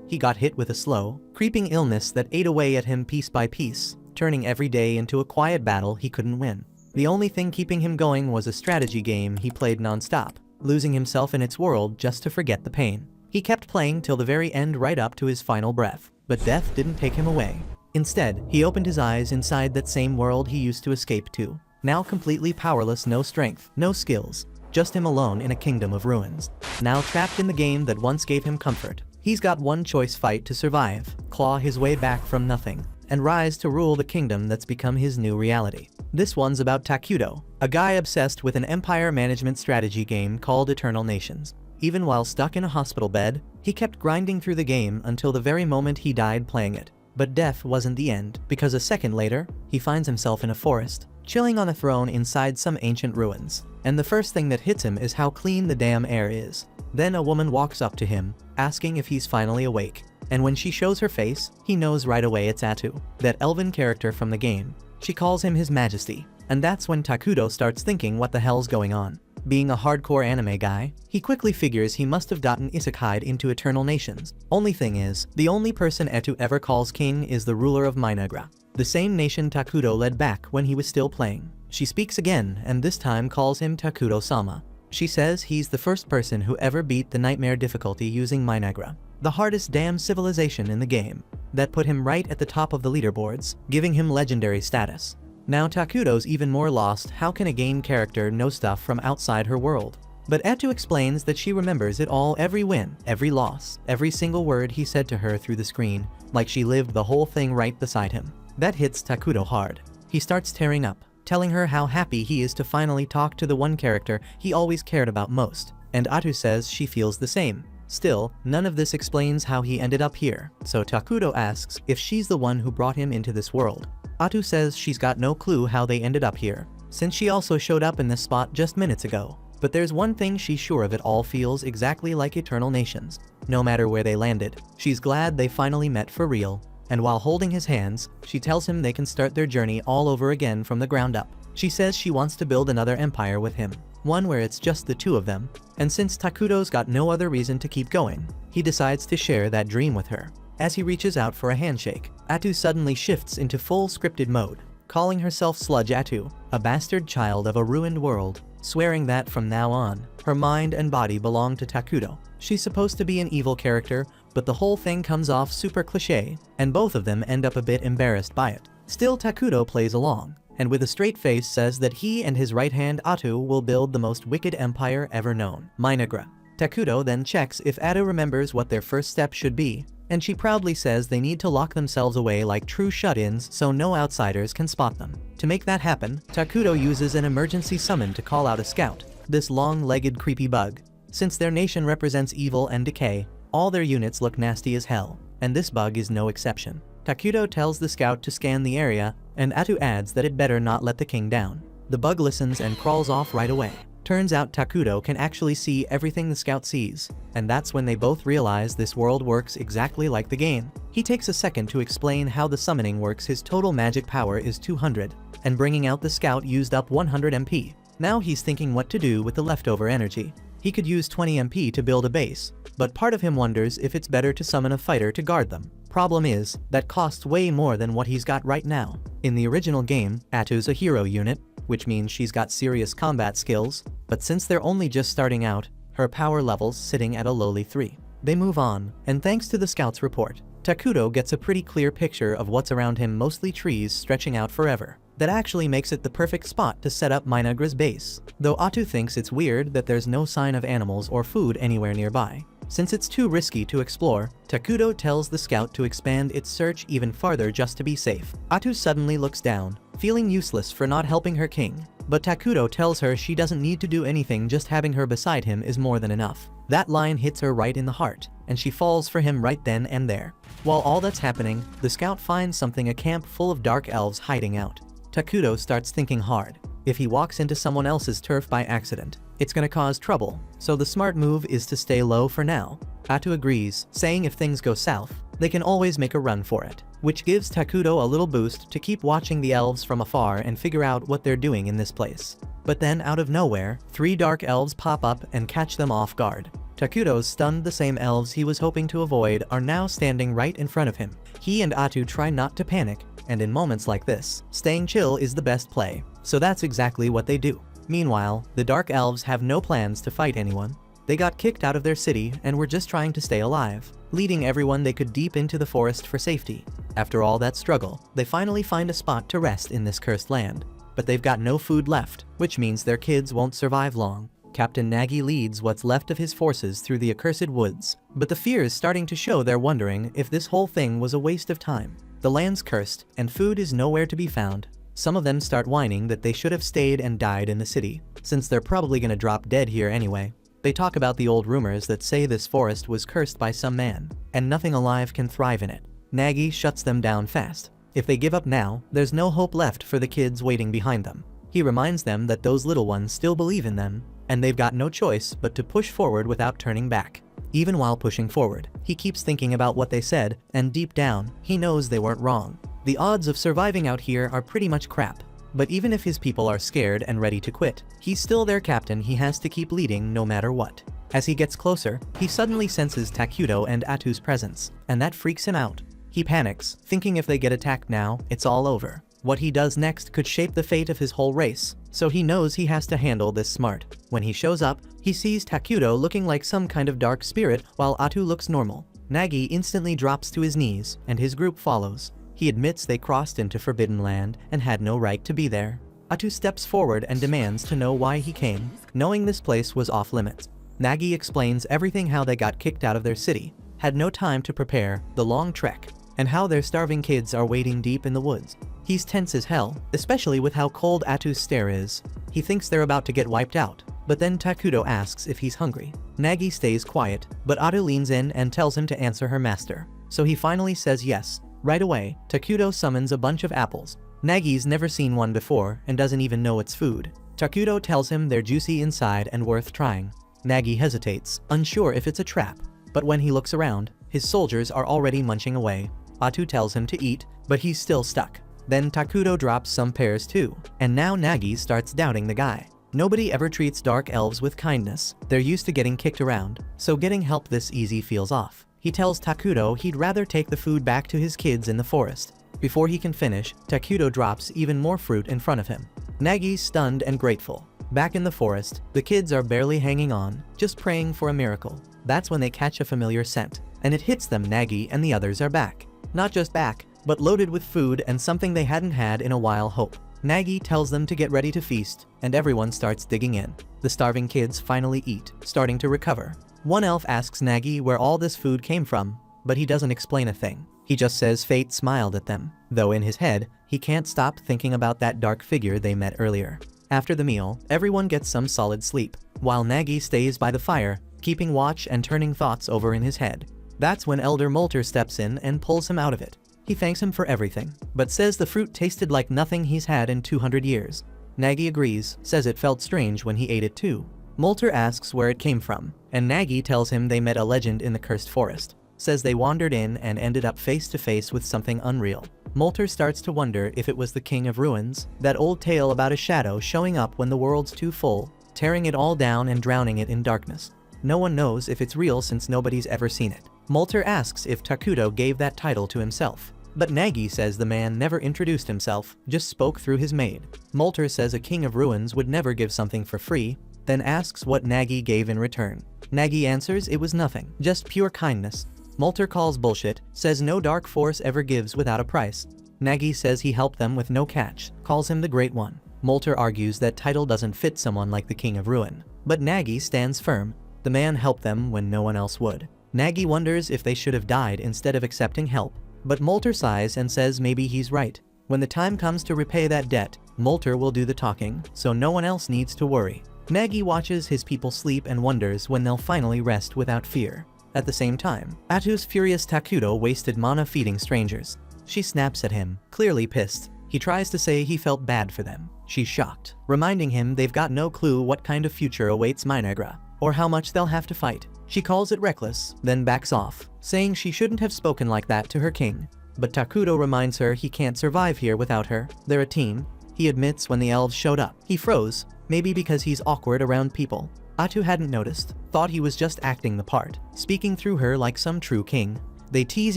he got hit with a slow, creeping illness that ate away at him piece by piece, turning every day into a quiet battle he couldn't win. The only thing keeping him going was a strategy game he played non-stop, losing himself in its world just to forget the pain. He kept playing till the very end, right up to his final breath, but death didn't take him away. Instead, he opened his eyes inside that same world he used to escape to, now completely powerless, no strength, no skills, just him alone in a kingdom of ruins. Now trapped in the game that once gave him comfort, he's got one choice: fight to survive, claw his way back from nothing, and rise to rule the kingdom that's become his new reality. This one's about Takuto, a guy obsessed with an empire management strategy game called Eternal Nations. Even while stuck in a hospital bed, he kept grinding through the game until the very moment he died playing it. But death wasn't the end, because a second later, he finds himself in a forest, chilling on a throne inside some ancient ruins. And the first thing that hits him is how clean the damn air is. Then a woman walks up to him, asking if he's finally awake. And when she shows her face, he knows right away it's Atu, that elven character from the game. She calls him His Majesty, and that's when Takuto starts thinking what the hell's going on. Being a hardcore anime guy, he quickly figures he must have gotten isekai'd into Eternal Nations. Only thing is, the only person Atu ever calls king is the ruler of Minagra, the same nation Takuto led back when he was still playing. She speaks again, and this time calls him Takuto-sama. She says he's the first person who ever beat the nightmare difficulty using Minagra, the hardest damn civilization in the game. That put him right at the top of the leaderboards, giving him legendary status. Now Takuto's even more lost. How can a game character know stuff from outside her world? But Atu explains that she remembers it all, every win, every loss, every single word he said to her through the screen, like she lived the whole thing right beside him. That hits Takuto hard. He starts tearing up, telling her how happy he is to finally talk to the one character he always cared about most, and Atu says she feels the same. Still, none of this explains how he ended up here, so Takuto asks if she's the one who brought him into this world. Atu says she's got no clue how they ended up here, since she also showed up in this spot just minutes ago. But there's one thing she's sure of: it all feels exactly like Eternal Nations. No matter where they landed, she's glad they finally met for real. And while holding his hands, she tells him they can start their journey all over again from the ground up. She says she wants to build another empire with him, one where it's just the two of them. And since Takuto's got no other reason to keep going, he decides to share that dream with her. As he reaches out for a handshake, Atu suddenly shifts into full scripted mode, calling herself Sludge Atu, a bastard child of a ruined world, swearing that from now on, her mind and body belong to Takuto. She's supposed to be an evil character, but the whole thing comes off super cliche, and both of them end up a bit embarrassed by it. Still, Takuto plays along, and with a straight face says that he and his right hand Atu will build the most wicked empire ever known, Minagra. Takuto then checks if Atu remembers what their first step should be, and she proudly says they need to lock themselves away like true shut-ins so no outsiders can spot them. To make that happen, Takuto uses an emergency summon to call out a scout, this long-legged creepy bug. Since their nation represents evil and decay, all their units look nasty as hell, and this bug is no exception. Takuto tells the scout to scan the area, and Atu adds that it better not let the king down. The bug listens and crawls off right away. Turns out Takuto can actually see everything the scout sees, and that's when they both realize this world works exactly like the game. He takes a second to explain how the summoning works. His total magic power is 200, and bringing out the scout used up 100 MP. Now he's thinking what to do with the leftover energy. He could use 20 MP to build a base, but part of him wonders if it's better to summon a fighter to guard them. Problem is, that costs way more than what he's got right now. In the original game, Atu's a hero unit, which means she's got serious combat skills, but since they're only just starting out, her power level's sitting at a lowly 3. They move on, and thanks to the scout's report, Takuto gets a pretty clear picture of what's around him, mostly trees stretching out forever. That actually makes it the perfect spot to set up Minagra's base, though Atu thinks it's weird that there's no sign of animals or food anywhere nearby. Since it's too risky to explore, Takuto tells the scout to expand its search even farther just to be safe. Atu suddenly looks down, feeling useless for not helping her king, but Takuto tells her she doesn't need to do anything, just having her beside him is more than enough. That line hits her right in the heart, and she falls for him right then and there. While all that's happening, the scout finds something: a camp full of dark elves hiding out. Takuto starts thinking hard. If he walks into someone else's turf by accident, it's gonna cause trouble, so the smart move is to stay low for now. Atu agrees, saying if things go south, they can always make a run for it, which gives Takuto a little boost to keep watching the elves from afar and figure out what they're doing in this place. But then out of nowhere, 3 dark elves pop up and catch them off guard. Takuto's stunned. The same elves he was hoping to avoid are now standing right in front of him. He and Atu try not to panic, and in moments like this, staying chill is the best play. So that's exactly what they do. Meanwhile, the Dark Elves have no plans to fight anyone. They got kicked out of their city and were just trying to stay alive, leading everyone they could deep into the forest for safety. After all that struggle, they finally find a spot to rest in this cursed land. But they've got no food left, which means their kids won't survive long. Captain Nagi leads what's left of his forces through the accursed woods, but the fear is starting to show. They're wondering if this whole thing was a waste of time. The land's cursed, and food is nowhere to be found. Some of them start whining that they should have stayed and died in the city, since they're probably gonna drop dead here anyway. They talk about the old rumors that say this forest was cursed by some man, and nothing alive can thrive in it. Nagi shuts them down fast. If they give up now, there's no hope left for the kids waiting behind them. He reminds them that those little ones still believe in them, and they've got no choice but to push forward without turning back. Even while pushing forward, he keeps thinking about what they said, and deep down, he knows they weren't wrong. The odds of surviving out here are pretty much crap. But even if his people are scared and ready to quit, he's still their captain. He has to keep leading no matter what. As he gets closer, he suddenly senses Takuto and Atu's presence, and that freaks him out. He panics, thinking if they get attacked now, it's all over. What he does next could shape the fate of his whole race, so he knows he has to handle this smart. When he shows up, he sees Takuto looking like some kind of dark spirit while Atu looks normal. Nagi instantly drops to his knees, and his group follows. He admits they crossed into Forbidden Land and had no right to be there. Atu steps forward and demands to know why he came, knowing this place was off limits. Nagi explains everything: how they got kicked out of their city, had no time to prepare, the long trek, and how their starving kids are waiting deep in the woods. He's tense as hell, especially with how cold Atu's stare is. He thinks they're about to get wiped out, but then Takuto asks if he's hungry. Nagi stays quiet, but Atu leans in and tells him to answer her master. So he finally says yes. Right away, Takuto summons a bunch of apples. Nagi's never seen one before and doesn't even know it's food. Takuto tells him they're juicy inside and worth trying. Nagi hesitates, unsure if it's a trap, but when he looks around, his soldiers are already munching away. Atu tells him to eat, but he's still stuck. Then Takuto drops some pears too, and now Nagi starts doubting the guy. Nobody ever treats dark elves with kindness. They're used to getting kicked around, so getting help this easy feels off. He tells Takuto he'd rather take the food back to his kids in the forest. Before he can finish, Takuto drops even more fruit in front of him. Nagi's stunned and grateful. Back in the forest, the kids are barely hanging on, just praying for a miracle. That's when they catch a familiar scent, and it hits them. Nagi and the others are back. Not just back, but loaded with food and something they hadn't had in a while: hope. Nagi tells them to get ready to feast, and everyone starts digging in. The starving kids finally eat, starting to recover. One elf asks Nagi where all this food came from, but he doesn't explain a thing. He just says fate smiled at them, though in his head, he can't stop thinking about that dark figure they met earlier. After the meal, everyone gets some solid sleep, while Nagi stays by the fire, keeping watch and turning thoughts over in his head. That's when Elder Molter steps in and pulls him out of it. He thanks him for everything, but says the fruit tasted like nothing he's had in 200 years. Nagi agrees, says it felt strange when he ate it too. Molter asks where it came from, and Nagi tells him they met a legend in the cursed forest. Says they wandered in and ended up face to face with something unreal. Molter starts to wonder if it was the King of Ruins, that old tale about a shadow showing up when the world's too full, tearing it all down and drowning it in darkness. No one knows if it's real since nobody's ever seen it. Molter asks if Takuto gave that title to himself, but Nagi says the man never introduced himself, just spoke through his maid. Molter says a King of Ruins would never give something for free, then asks what Nagi gave in return. Nagi answers it was nothing, just pure kindness. Molter calls bullshit, says no dark force ever gives without a price. Nagi says he helped them with no catch, calls him the Great One. Molter argues that title doesn't fit someone like the King of Ruin, but Nagi stands firm. The man helped them when no one else would. Nagi wonders if they should have died instead of accepting help, but Molter sighs and says maybe he's right. When the time comes to repay that debt, Molter will do the talking, so no one else needs to worry. Nagi watches his people sleep and wonders when they'll finally rest without fear. At the same time, Atu's furious Takuto wasted mana feeding strangers. She snaps at him, clearly pissed. He tries to say he felt bad for them. She's shocked, reminding him they've got no clue what kind of future awaits Minagra, or how much they'll have to fight. She calls it reckless, then backs off, saying she shouldn't have spoken like that to her king. But Takuto reminds her he can't survive here without her. They're a team. He admits when the elves showed up, he froze, maybe because he's awkward around people. Atu hadn't noticed, thought he was just acting the part, speaking through her like some true king. They tease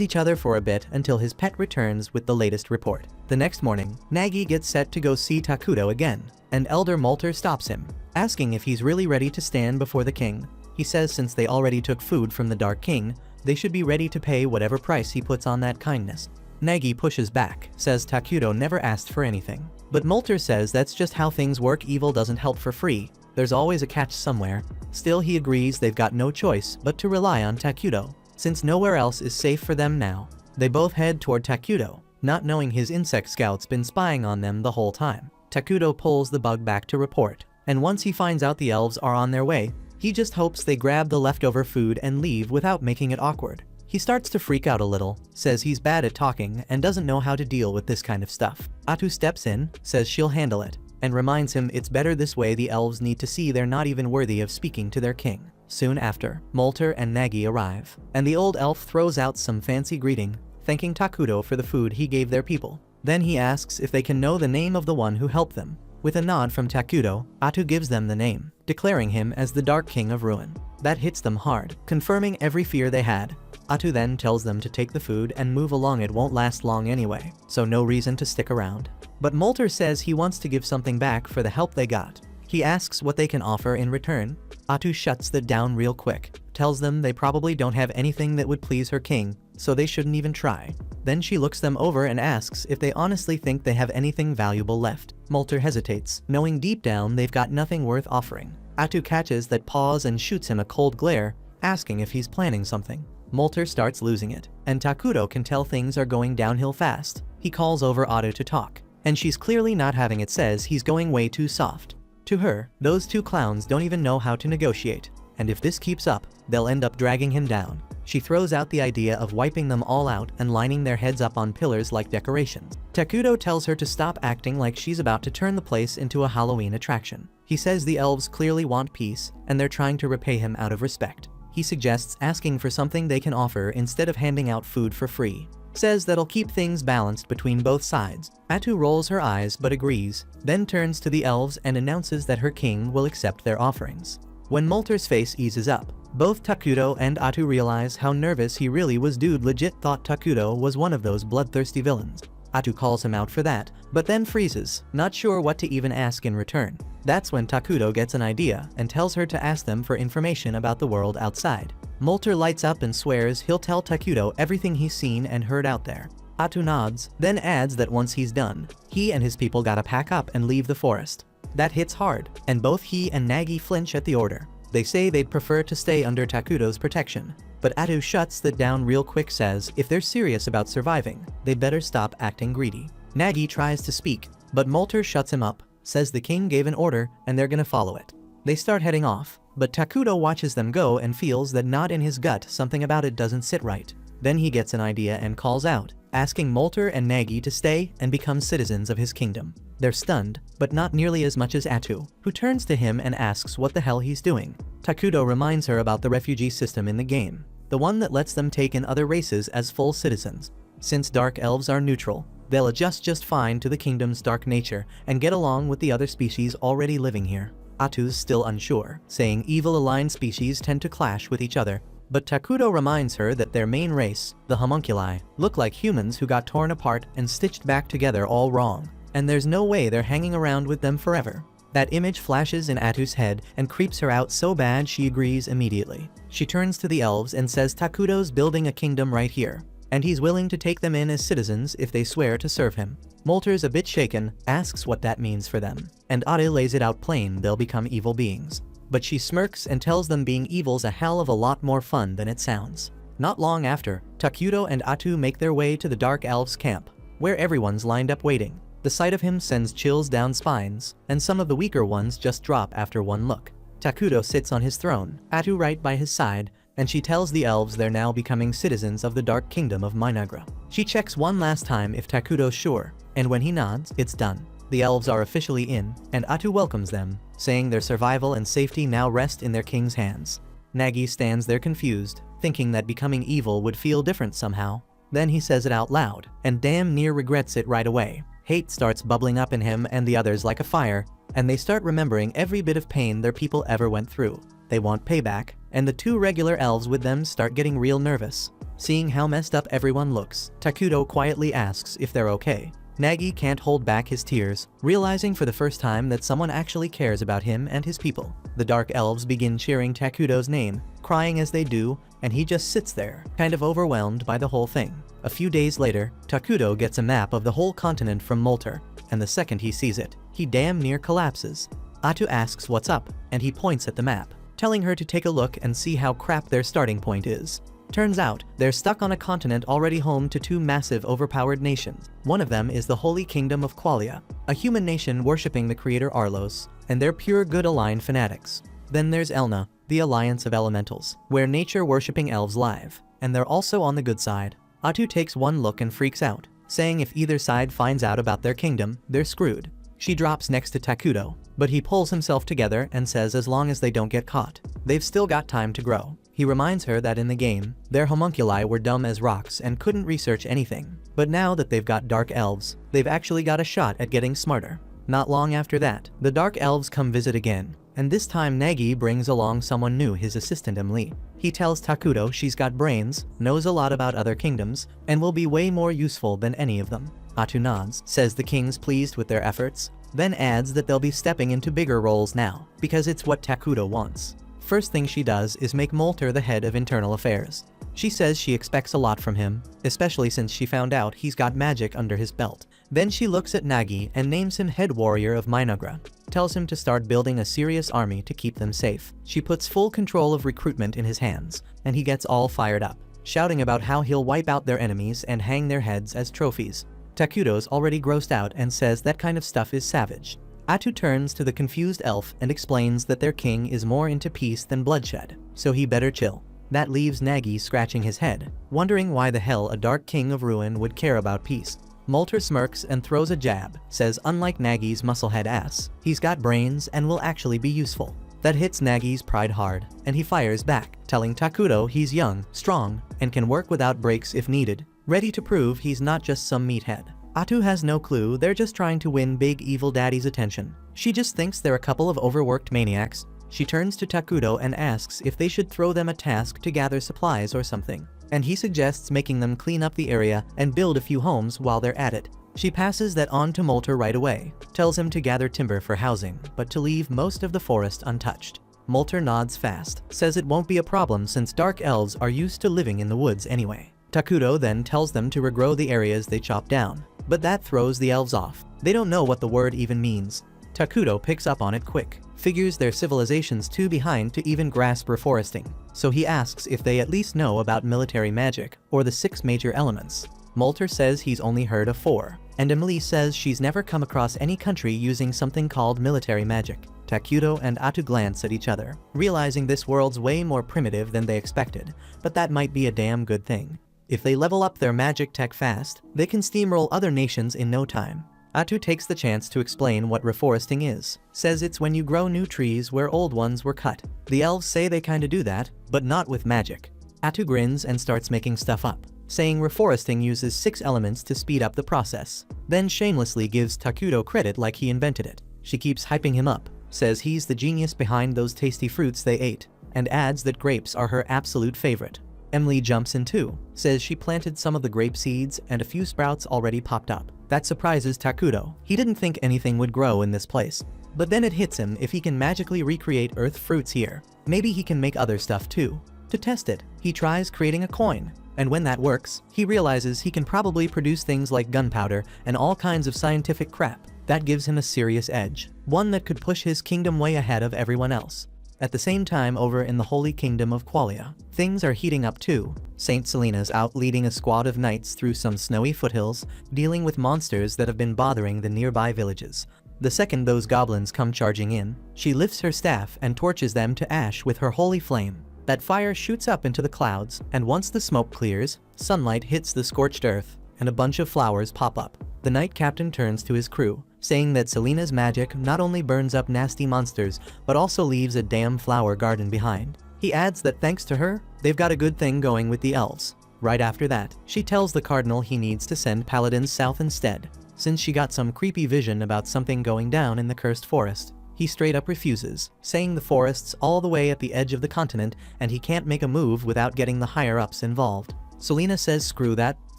each other for a bit until his pet returns with the latest report. The next morning, Nagi gets set to go see Takuto again, and Elder Molter stops him, asking if he's really ready to stand before the king. He says since they already took food from the Dark King, they should be ready to pay whatever price he puts on that kindness. Nagi pushes back, says Takuto never asked for anything. But Molter says that's just how things work, evil doesn't help for free, there's always a catch somewhere. Still he agrees they've got no choice but to rely on Takuto, since nowhere else is safe for them now. They both head toward Takuto, not knowing his insect scout's been spying on them the whole time. Takuto pulls the bug back to report, and once he finds out the elves are on their way, he just hopes they grab the leftover food and leave without making it awkward. He starts to freak out a little, says he's bad at talking and doesn't know how to deal with this kind of stuff. Atu steps in, says she'll handle it, and reminds him it's better this way. The elves need to see they're not even worthy of speaking to their king. Soon after, Molter and Nagi arrive, and the old elf throws out some fancy greeting, thanking Takuto for the food he gave their people. Then he asks if they can know the name of the one who helped them. With a nod from Takuto, Atu gives them the name, declaring him as the Dark King of Ruin. That hits them hard, confirming every fear they had. Atu then tells them to take the food and move along, it won't last long anyway, so no reason to stick around. But Molter says he wants to give something back for the help they got. He asks what they can offer in return. Atu shuts that down real quick, tells them they probably don't have anything that would please her king, so they shouldn't even try. Then she looks them over and asks if they honestly think they have anything valuable left. Molter hesitates, knowing deep down they've got nothing worth offering. Atu catches that pause and shoots him a cold glare, asking if he's planning something. Molter starts losing it, and Takuto can tell things are going downhill fast. He calls over Atu to talk, and she's clearly not having it, says he's going way too soft. To her, those two clowns don't even know how to negotiate, and if this keeps up, they'll end up dragging him down. She throws out the idea of wiping them all out and lining their heads up on pillars like decorations. Takuto tells her to stop acting like she's about to turn the place into a Halloween attraction. He says the elves clearly want peace, and they're trying to repay him out of respect. He suggests asking for something they can offer instead of handing out food for free. Says that'll keep things balanced between both sides. Atu rolls her eyes but agrees, then turns to the elves and announces that her king will accept their offerings. When Molter's face eases up, both Takuto and Atu realize how nervous he really was. Dude legit thought Takuto was one of those bloodthirsty villains. Atu calls him out for that, but then freezes, not sure what to even ask in return. That's when Takuto gets an idea and tells her to ask them for information about the world outside. Molter lights up and swears he'll tell Takuto everything he's seen and heard out there. Atu nods, then adds that once he's done, he and his people gotta pack up and leave the forest. That hits hard, and both he and Nagi flinch at the order. They say they'd prefer to stay under Takuto's protection, but Atu shuts that down real quick, says if they're serious about surviving, they better stop acting greedy. Nagi tries to speak, but Molter shuts him up, says the king gave an order and they're gonna follow it. They start heading off, but Takuto watches them go and feels that not in his gut, something about it doesn't sit right. Then he gets an idea and calls out, asking Molter and Nagi to stay and become citizens of his kingdom. They're stunned, but not nearly as much as Atu, who turns to him and asks what the hell he's doing. Takuto reminds her about the refugee system in the game, the one that lets them take in other races as full citizens. Since dark elves are neutral, they'll adjust just fine to the kingdom's dark nature and get along with the other species already living here. Atu's still unsure, saying evil-aligned species tend to clash with each other, but Takuto reminds her that their main race, the homunculi, look like humans who got torn apart and stitched back together all wrong, and there's no way they're hanging around with them forever. That image flashes in Atu's head and creeps her out so bad she agrees immediately. She turns to the elves and says Takuto's building a kingdom right here, and he's willing to take them in as citizens if they swear to serve him. Molter's a bit shaken, asks what that means for them, and Atu lays it out plain they'll become evil beings. But she smirks and tells them being evil's a hell of a lot more fun than it sounds. Not long after, Takuto and Atu make their way to the Dark Elves' camp, where everyone's lined up waiting. The sight of him sends chills down spines, and some of the weaker ones just drop after one look. Takuto sits on his throne, Atu right by his side, and she tells the elves they're now becoming citizens of the Dark Kingdom of Minagra. She checks one last time if Takuto's sure, and when he nods, it's done. The elves are officially in, and Atu welcomes them, saying their survival and safety now rest in their king's hands. Nagi stands there confused, thinking that becoming evil would feel different somehow. Then he says it out loud, and damn near regrets it right away. Hate starts bubbling up in him and the others like a fire, and they start remembering every bit of pain their people ever went through. They want payback, and the two regular elves with them start getting real nervous. Seeing how messed up everyone looks, Takuto quietly asks if they're okay. Nagi can't hold back his tears, realizing for the first time that someone actually cares about him and his people. The dark elves begin cheering Takuto's name, crying as they do, and he just sits there, kind of overwhelmed by the whole thing. A few days later, Takuto gets a map of the whole continent from Molter, and the second he sees it, he damn near collapses. Atu asks what's up, and he points at the map, telling her to take a look and see how crap their starting point is. Turns out, they're stuck on a continent already home to two massive overpowered nations. One of them is the Holy Kingdom of Qualia, a human nation worshipping the creator Arlos, and they're pure good aligned fanatics. Then there's Elna, the Alliance of Elementals, where nature-worshipping elves live, and they're also on the good side. Atu takes one look and freaks out, saying if either side finds out about their kingdom, they're screwed. She drops next to Takuto, but he pulls himself together and says as long as they don't get caught, they've still got time to grow. He reminds her that in the game, their homunculi were dumb as rocks and couldn't research anything. But now that they've got dark elves, they've actually got a shot at getting smarter. Not long after that, the dark elves come visit again, and this time Nagi brings along someone new, his assistant Emily. He tells Takuto she's got brains, knows a lot about other kingdoms, and will be way more useful than any of them. Atu nods, says the king's pleased with their efforts, then adds that they'll be stepping into bigger roles now, because it's what Takuto wants. First thing she does is make Molter the head of internal affairs. She says she expects a lot from him, especially since she found out he's got magic under his belt. Then she looks at Nagi and names him head warrior of Minagra, tells him to start building a serious army to keep them safe. She puts full control of recruitment in his hands, and he gets all fired up, shouting about how he'll wipe out their enemies and hang their heads as trophies. Takuto's already grossed out and says that kind of stuff is savage. Atu turns to the confused elf and explains that their king is more into peace than bloodshed, so he better chill. That leaves Nagi scratching his head, wondering why the hell a dark king of ruin would care about peace. Molter smirks and throws a jab, says unlike Nagi's musclehead ass, he's got brains and will actually be useful. That hits Nagi's pride hard, and he fires back, telling Takuto he's young, strong, and can work without breaks if needed, ready to prove he's not just some meathead. Atu has no clue they're just trying to win Big Evil Daddy's attention. She just thinks they're a couple of overworked maniacs. She turns to Takuto and asks if they should throw them a task to gather supplies or something, and he suggests making them clean up the area and build a few homes while they're at it. She passes that on to Molter right away, tells him to gather timber for housing, but to leave most of the forest untouched. Molter nods fast, says it won't be a problem since dark elves are used to living in the woods anyway. Takuto then tells them to regrow the areas they chopped down, but that throws the elves off. They don't know what the word even means. Takuto picks up on it quick, figures their civilization's too behind to even grasp reforesting, so he asks if they at least know about military magic, or the 6 major elements. Molter says he's only heard of 4, and Emily says she's never come across any country using something called military magic. Takuto and Atu glance at each other, realizing this world's way more primitive than they expected, but that might be a damn good thing. If they level up their magic tech fast, they can steamroll other nations in no time. Atu takes the chance to explain what reforesting is, says it's when you grow new trees where old ones were cut. The elves say they kinda do that, but not with magic. Atu grins and starts making stuff up, saying reforesting uses 6 elements to speed up the process, then shamelessly gives Takuto credit like he invented it. She keeps hyping him up, says he's the genius behind those tasty fruits they ate, and adds that grapes are her absolute favorite. Emily jumps in too, says she planted some of the grape seeds and a few sprouts already popped up. That surprises Takuto. He didn't think anything would grow in this place. But then it hits him if he can magically recreate earth fruits here. Maybe he can make other stuff too. To test it, he tries creating a coin, and when that works, he realizes he can probably produce things like gunpowder and all kinds of scientific crap. That gives him a serious edge, one that could push his kingdom way ahead of everyone else. At the same time, over in the Holy Kingdom of Qualia, things are heating up too. Saint Selena's out leading a squad of knights through some snowy foothills, dealing with monsters that have been bothering the nearby villages. The second those goblins come charging in, she lifts her staff and torches them to ash with her holy flame. That fire shoots up into the clouds, and once the smoke clears, sunlight hits the scorched earth, and a bunch of flowers pop up. The knight captain turns to his crew, saying that Selena's magic not only burns up nasty monsters, but also leaves a damn flower garden behind. He adds that thanks to her, they've got a good thing going with the elves. Right after that, she tells the cardinal he needs to send paladins south instead, since she got some creepy vision about something going down in the cursed forest. He straight up refuses, saying the forest's all the way at the edge of the continent and he can't make a move without getting the higher-ups involved. Selena says screw that,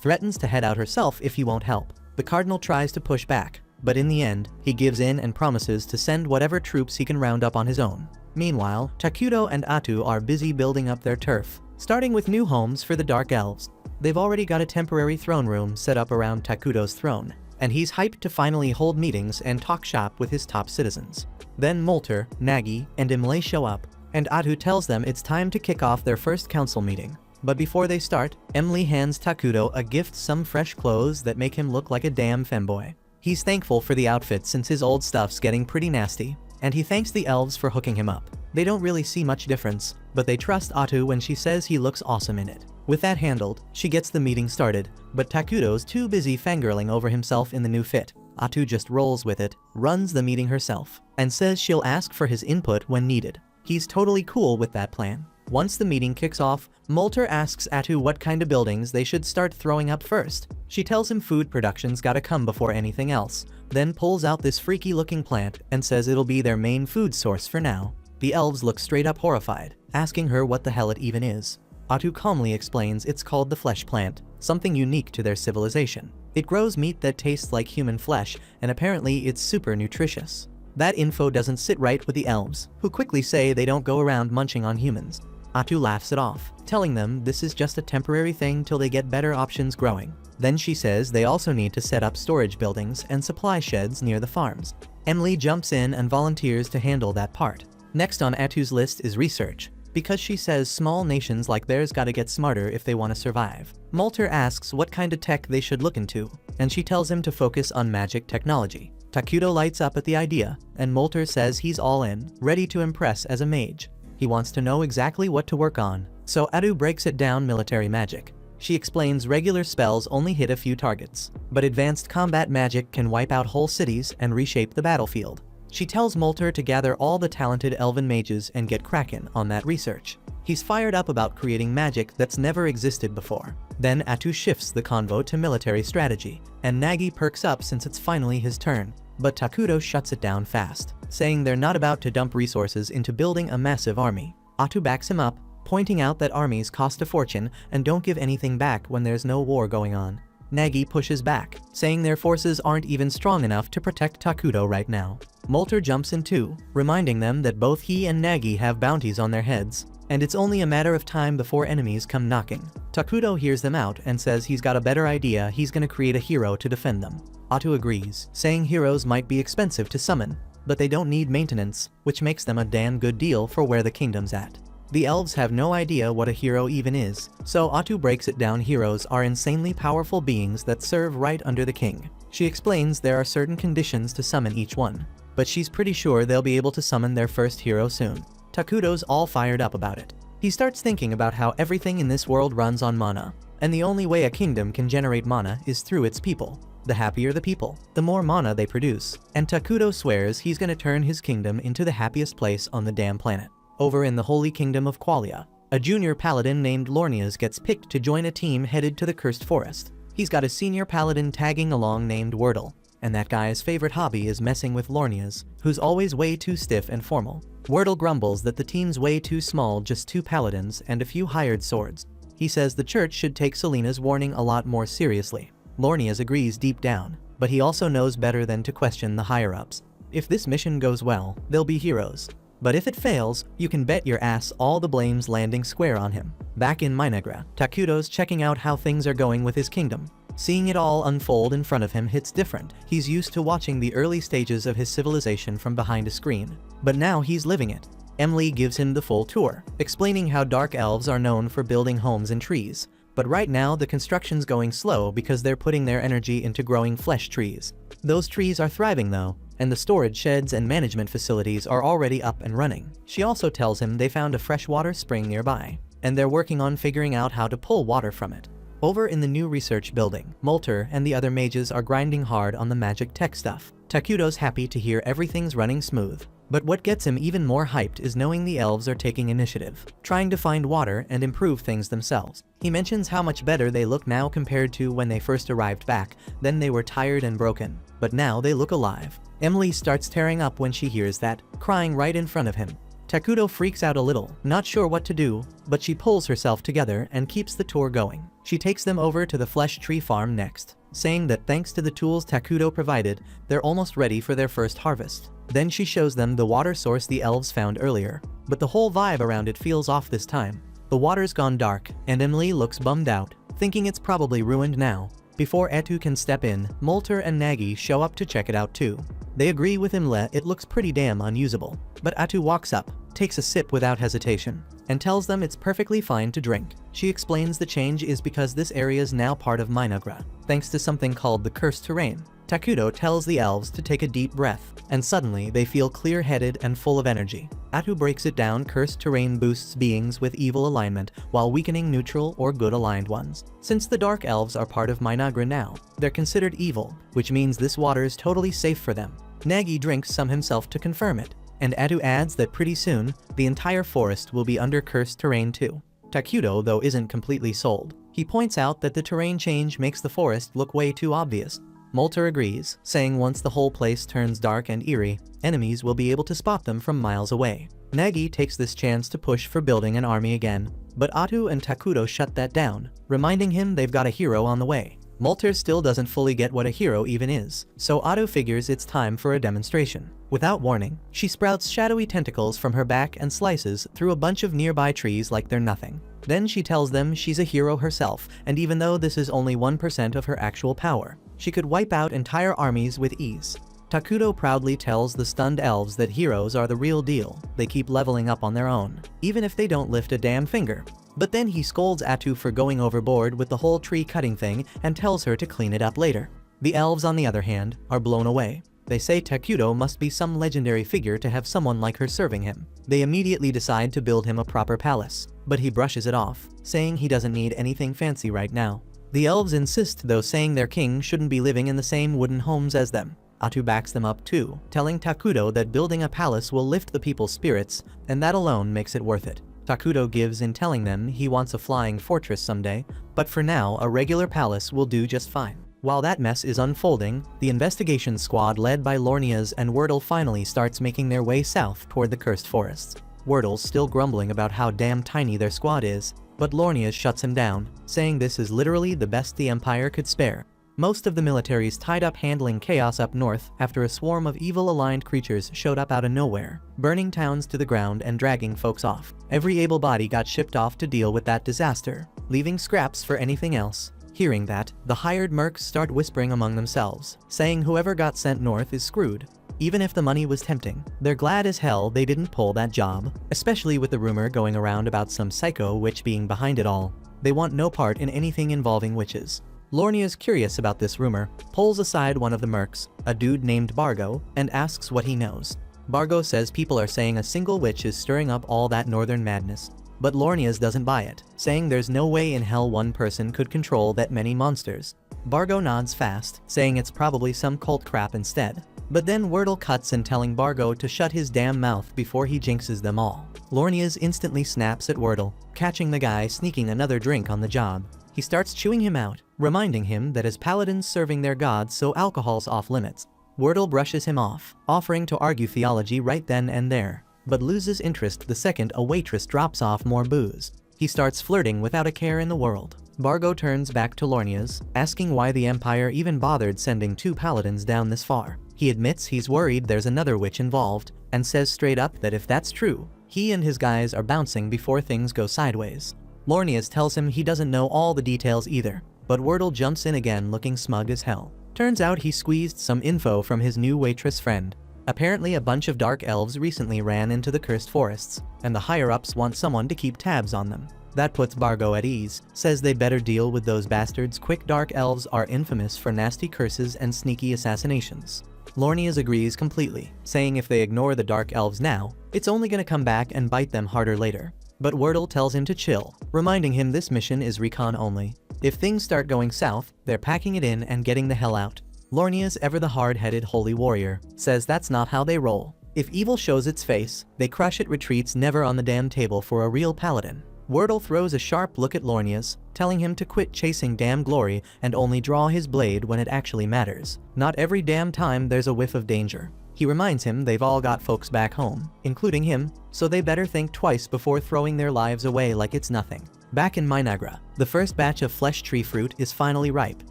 threatens to head out herself if he won't help. The cardinal tries to push back, but in the end, he gives in and promises to send whatever troops he can round up on his own. Meanwhile, Takuto and Atu are busy building up their turf, starting with new homes for the Dark Elves. They've already got a temporary throne room set up around Takuto's throne, and he's hyped to finally hold meetings and talk shop with his top citizens. Then Molter, Nagi, and Imlay show up, and Atu tells them it's time to kick off their first council meeting. But before they start, Emily hands Takuto a gift, some fresh clothes that make him look like a damn femboy. He's thankful for the outfit since his old stuff's getting pretty nasty, and he thanks the elves for hooking him up. They don't really see much difference, but they trust Atu when she says he looks awesome in it. With that handled, she gets the meeting started, but Takuto's too busy fangirling over himself in the new fit. Atu just rolls with it, runs the meeting herself, and says she'll ask for his input when needed. He's totally cool with that plan. Once the meeting kicks off, Molter asks Atu what kind of buildings they should start throwing up first. She tells him food production's gotta come before anything else, then pulls out this freaky looking plant and says it'll be their main food source for now. The elves look straight up horrified, asking her what the hell it even is. Atu calmly explains it's called the flesh plant, something unique to their civilization. It grows meat that tastes like human flesh, and apparently it's super nutritious. That info doesn't sit right with the elves, who quickly say they don't go around munching on humans. Atu laughs it off, telling them this is just a temporary thing till they get better options growing. Then she says they also need to set up storage buildings and supply sheds near the farms. Emily jumps in and volunteers to handle that part. Next on Atu's list is research, because she says small nations like theirs gotta get smarter if they want to survive. Molter asks what kind of tech they should look into, and she tells him to focus on magic technology. Takuto lights up at the idea, and Molter says he's all in, ready to impress as a mage. He wants to know exactly what to work on, so Atu breaks it down military magic. She explains regular spells only hit a few targets, but advanced combat magic can wipe out whole cities and reshape the battlefield. She tells Molter to gather all the talented elven mages and get cracking on that research. He's fired up about creating magic that's never existed before. Then Atu shifts the convo to military strategy, and Nagi perks up since it's finally his turn. But Takuto shuts it down fast, saying they're not about to dump resources into building a massive army. Atu backs him up, pointing out that armies cost a fortune and don't give anything back when there's no war going on. Nagi pushes back, saying their forces aren't even strong enough to protect Takuto right now. Molter jumps in too, reminding them that both he and Nagi have bounties on their heads, and it's only a matter of time before enemies come knocking. Takuto hears them out and says he's got a better idea, he's gonna create a hero to defend them. Atu agrees, saying heroes might be expensive to summon, but they don't need maintenance, which makes them a damn good deal for where the kingdom's at. The elves have no idea what a hero even is, so Atu breaks it down. Heroes are insanely powerful beings that serve right under the king. She explains there are certain conditions to summon each one, but she's pretty sure they'll be able to summon their first hero soon. Takuto's all fired up about it. He starts thinking about how everything in this world runs on mana, and the only way a kingdom can generate mana is through its people. The happier the people, the more mana they produce, and Takuto swears he's gonna turn his kingdom into the happiest place on the damn planet. Over in the Holy Kingdom of Qualia, a junior paladin named Lornias gets picked to join a team headed to the Cursed Forest. He's got a senior paladin tagging along named Wordle, and that guy's favorite hobby is messing with Lornias, who's always way too stiff and formal. Wordle grumbles that the team's way too small, just 2 paladins and a few hired swords. He says the church should take Selena's warning a lot more seriously. Lornias agrees deep down, but he also knows better than to question the higher-ups. If this mission goes well, they'll be heroes. But if it fails, you can bet your ass all the blame's landing square on him. Back in Minegra, Takuto's checking out how things are going with his kingdom. Seeing it all unfold in front of him hits different. He's used to watching the early stages of his civilization from behind a screen, but now he's living it. Emily gives him the full tour, explaining how dark elves are known for building homes in trees, but right now the construction's going slow because they're putting their energy into growing flesh trees. Those trees are thriving though, and the storage sheds and management facilities are already up and running. She also tells him they found a freshwater spring nearby, and they're working on figuring out how to pull water from it. Over in the new research building, Molter and the other mages are grinding hard on the magic tech stuff. Takuto's happy to hear everything's running smooth, But what gets him even more hyped is knowing the elves are taking initiative, trying to find water and improve things themselves. He mentions how much better they look now compared to when they first arrived back. Then they were tired and broken, but now they look alive. Emily starts tearing up when she hears that, crying right in front of him. Takuto freaks out a little, not sure what to do, but she pulls herself together and keeps the tour going. She takes them over to the flesh tree farm next, saying that thanks to the tools Takuto provided, they're almost ready for their first harvest. Then she shows them the water source the elves found earlier, but the whole vibe around it feels off this time. The water's gone dark, and Emily looks bummed out, thinking it's probably ruined now. Before Etu can step in, Molter and Nagi show up to check it out too. They agree with Imle it looks pretty damn unusable, but Atu walks up, takes a sip without hesitation, and tells them it's perfectly fine to drink. She explains the change is because this area is now part of Minagra, thanks to something called the cursed terrain. Takuto tells the elves to take a deep breath, and suddenly they feel clear-headed and full of energy. Atu breaks it down: cursed terrain boosts beings with evil alignment, while weakening neutral or good-aligned ones. Since the dark elves are part of Minagra now, they're considered evil, which means this water is totally safe for them. Nagi drinks some himself to confirm it, and Atu adds that pretty soon, the entire forest will be under cursed terrain too. Takuto, though, isn't completely sold. He points out that the terrain change makes the forest look way too obvious. Molter agrees, saying once the whole place turns dark and eerie, enemies will be able to spot them from miles away. Nagi takes this chance to push for building an army again, but Atu and Takuto shut that down, reminding him they've got a hero on the way. Molter still doesn't fully get what a hero even is, so Atu figures it's time for a demonstration. Without warning, she sprouts shadowy tentacles from her back and slices through a bunch of nearby trees like they're nothing. Then she tells them she's a hero herself, and even though this is only 1% of her actual power, she could wipe out entire armies with ease. Takuto proudly tells the stunned elves that heroes are the real deal. They keep leveling up on their own, even if they don't lift a damn finger. But then he scolds Atu for going overboard with the whole tree cutting thing and tells her to clean it up later. The elves, on the other hand, are blown away. They say Takuto must be some legendary figure to have someone like her serving him. They immediately decide to build him a proper palace, but he brushes it off, saying he doesn't need anything fancy right now. The elves insist, though, saying their king shouldn't be living in the same wooden homes as them. Atu backs them up too, telling Takuto that building a palace will lift the people's spirits, and that alone makes it worth it. Takuto gives in, telling them he wants a flying fortress someday, but for now a regular palace will do just fine. While that mess is unfolding, the investigation squad led by Lornias and Wordle finally starts making their way south toward the cursed forests. Wordle's still grumbling about how damn tiny their squad is, but Lornias shuts him down, saying this is literally the best the Empire could spare. Most of the military's tied up handling chaos up north after a swarm of evil-aligned creatures showed up out of nowhere, burning towns to the ground and dragging folks off. Every able body got shipped off to deal with that disaster, leaving scraps for anything else. Hearing that, the hired mercs start whispering among themselves, saying whoever got sent north is screwed. Even if the money was tempting, they're glad as hell they didn't pull that job, especially with the rumor going around about some psycho witch being behind it all. They want no part in anything involving witches. Lornia's curious about this rumor, pulls aside one of the mercs, a dude named Bargo, and asks what he knows. Bargo says people are saying a single witch is stirring up all that northern madness, but Lornia's doesn't buy it, saying there's no way in hell one person could control that many monsters. Bargo nods fast, saying it's probably some cult crap instead. But then Wordle cuts in, telling Bargo to shut his damn mouth before he jinxes them all. Lornias instantly snaps at Wordle, catching the guy sneaking another drink on the job. He starts chewing him out, reminding him that as paladins serving their gods, so alcohol's off limits. Wordle brushes him off, offering to argue theology right then and there, but loses interest the second a waitress drops off more booze. He starts flirting without a care in the world. Bargo turns back to Lornias, asking why the Empire even bothered sending 2 paladins down this far. He admits he's worried there's another witch involved, and says straight up that if that's true, he and his guys are bouncing before things go sideways. Lornias tells him he doesn't know all the details either, but Wordle jumps in again looking smug as hell. Turns out he squeezed some info from his new waitress friend. Apparently a bunch of dark elves recently ran into the cursed forests, and the higher-ups want someone to keep tabs on them. That puts Bargo at ease, says they better deal with those bastards quick. Dark elves are infamous for nasty curses and sneaky assassinations. Lornias agrees completely, saying if they ignore the dark elves now, it's only gonna come back and bite them harder later. But Wordle tells him to chill, reminding him this mission is recon only. If things start going south, they're packing it in and getting the hell out. Lornias, ever the hard-headed holy warrior, says that's not how they roll. If evil shows its face, they crush it retreats never on the damn table for a real paladin. Wordle throws a sharp look at Lornius, telling him to quit chasing damn glory and only draw his blade when it actually matters. Not every damn time there's a whiff of danger. He reminds him they've all got folks back home, including him, so they better think twice before throwing their lives away like it's nothing. Back in Minagra, the first batch of flesh tree fruit is finally ripe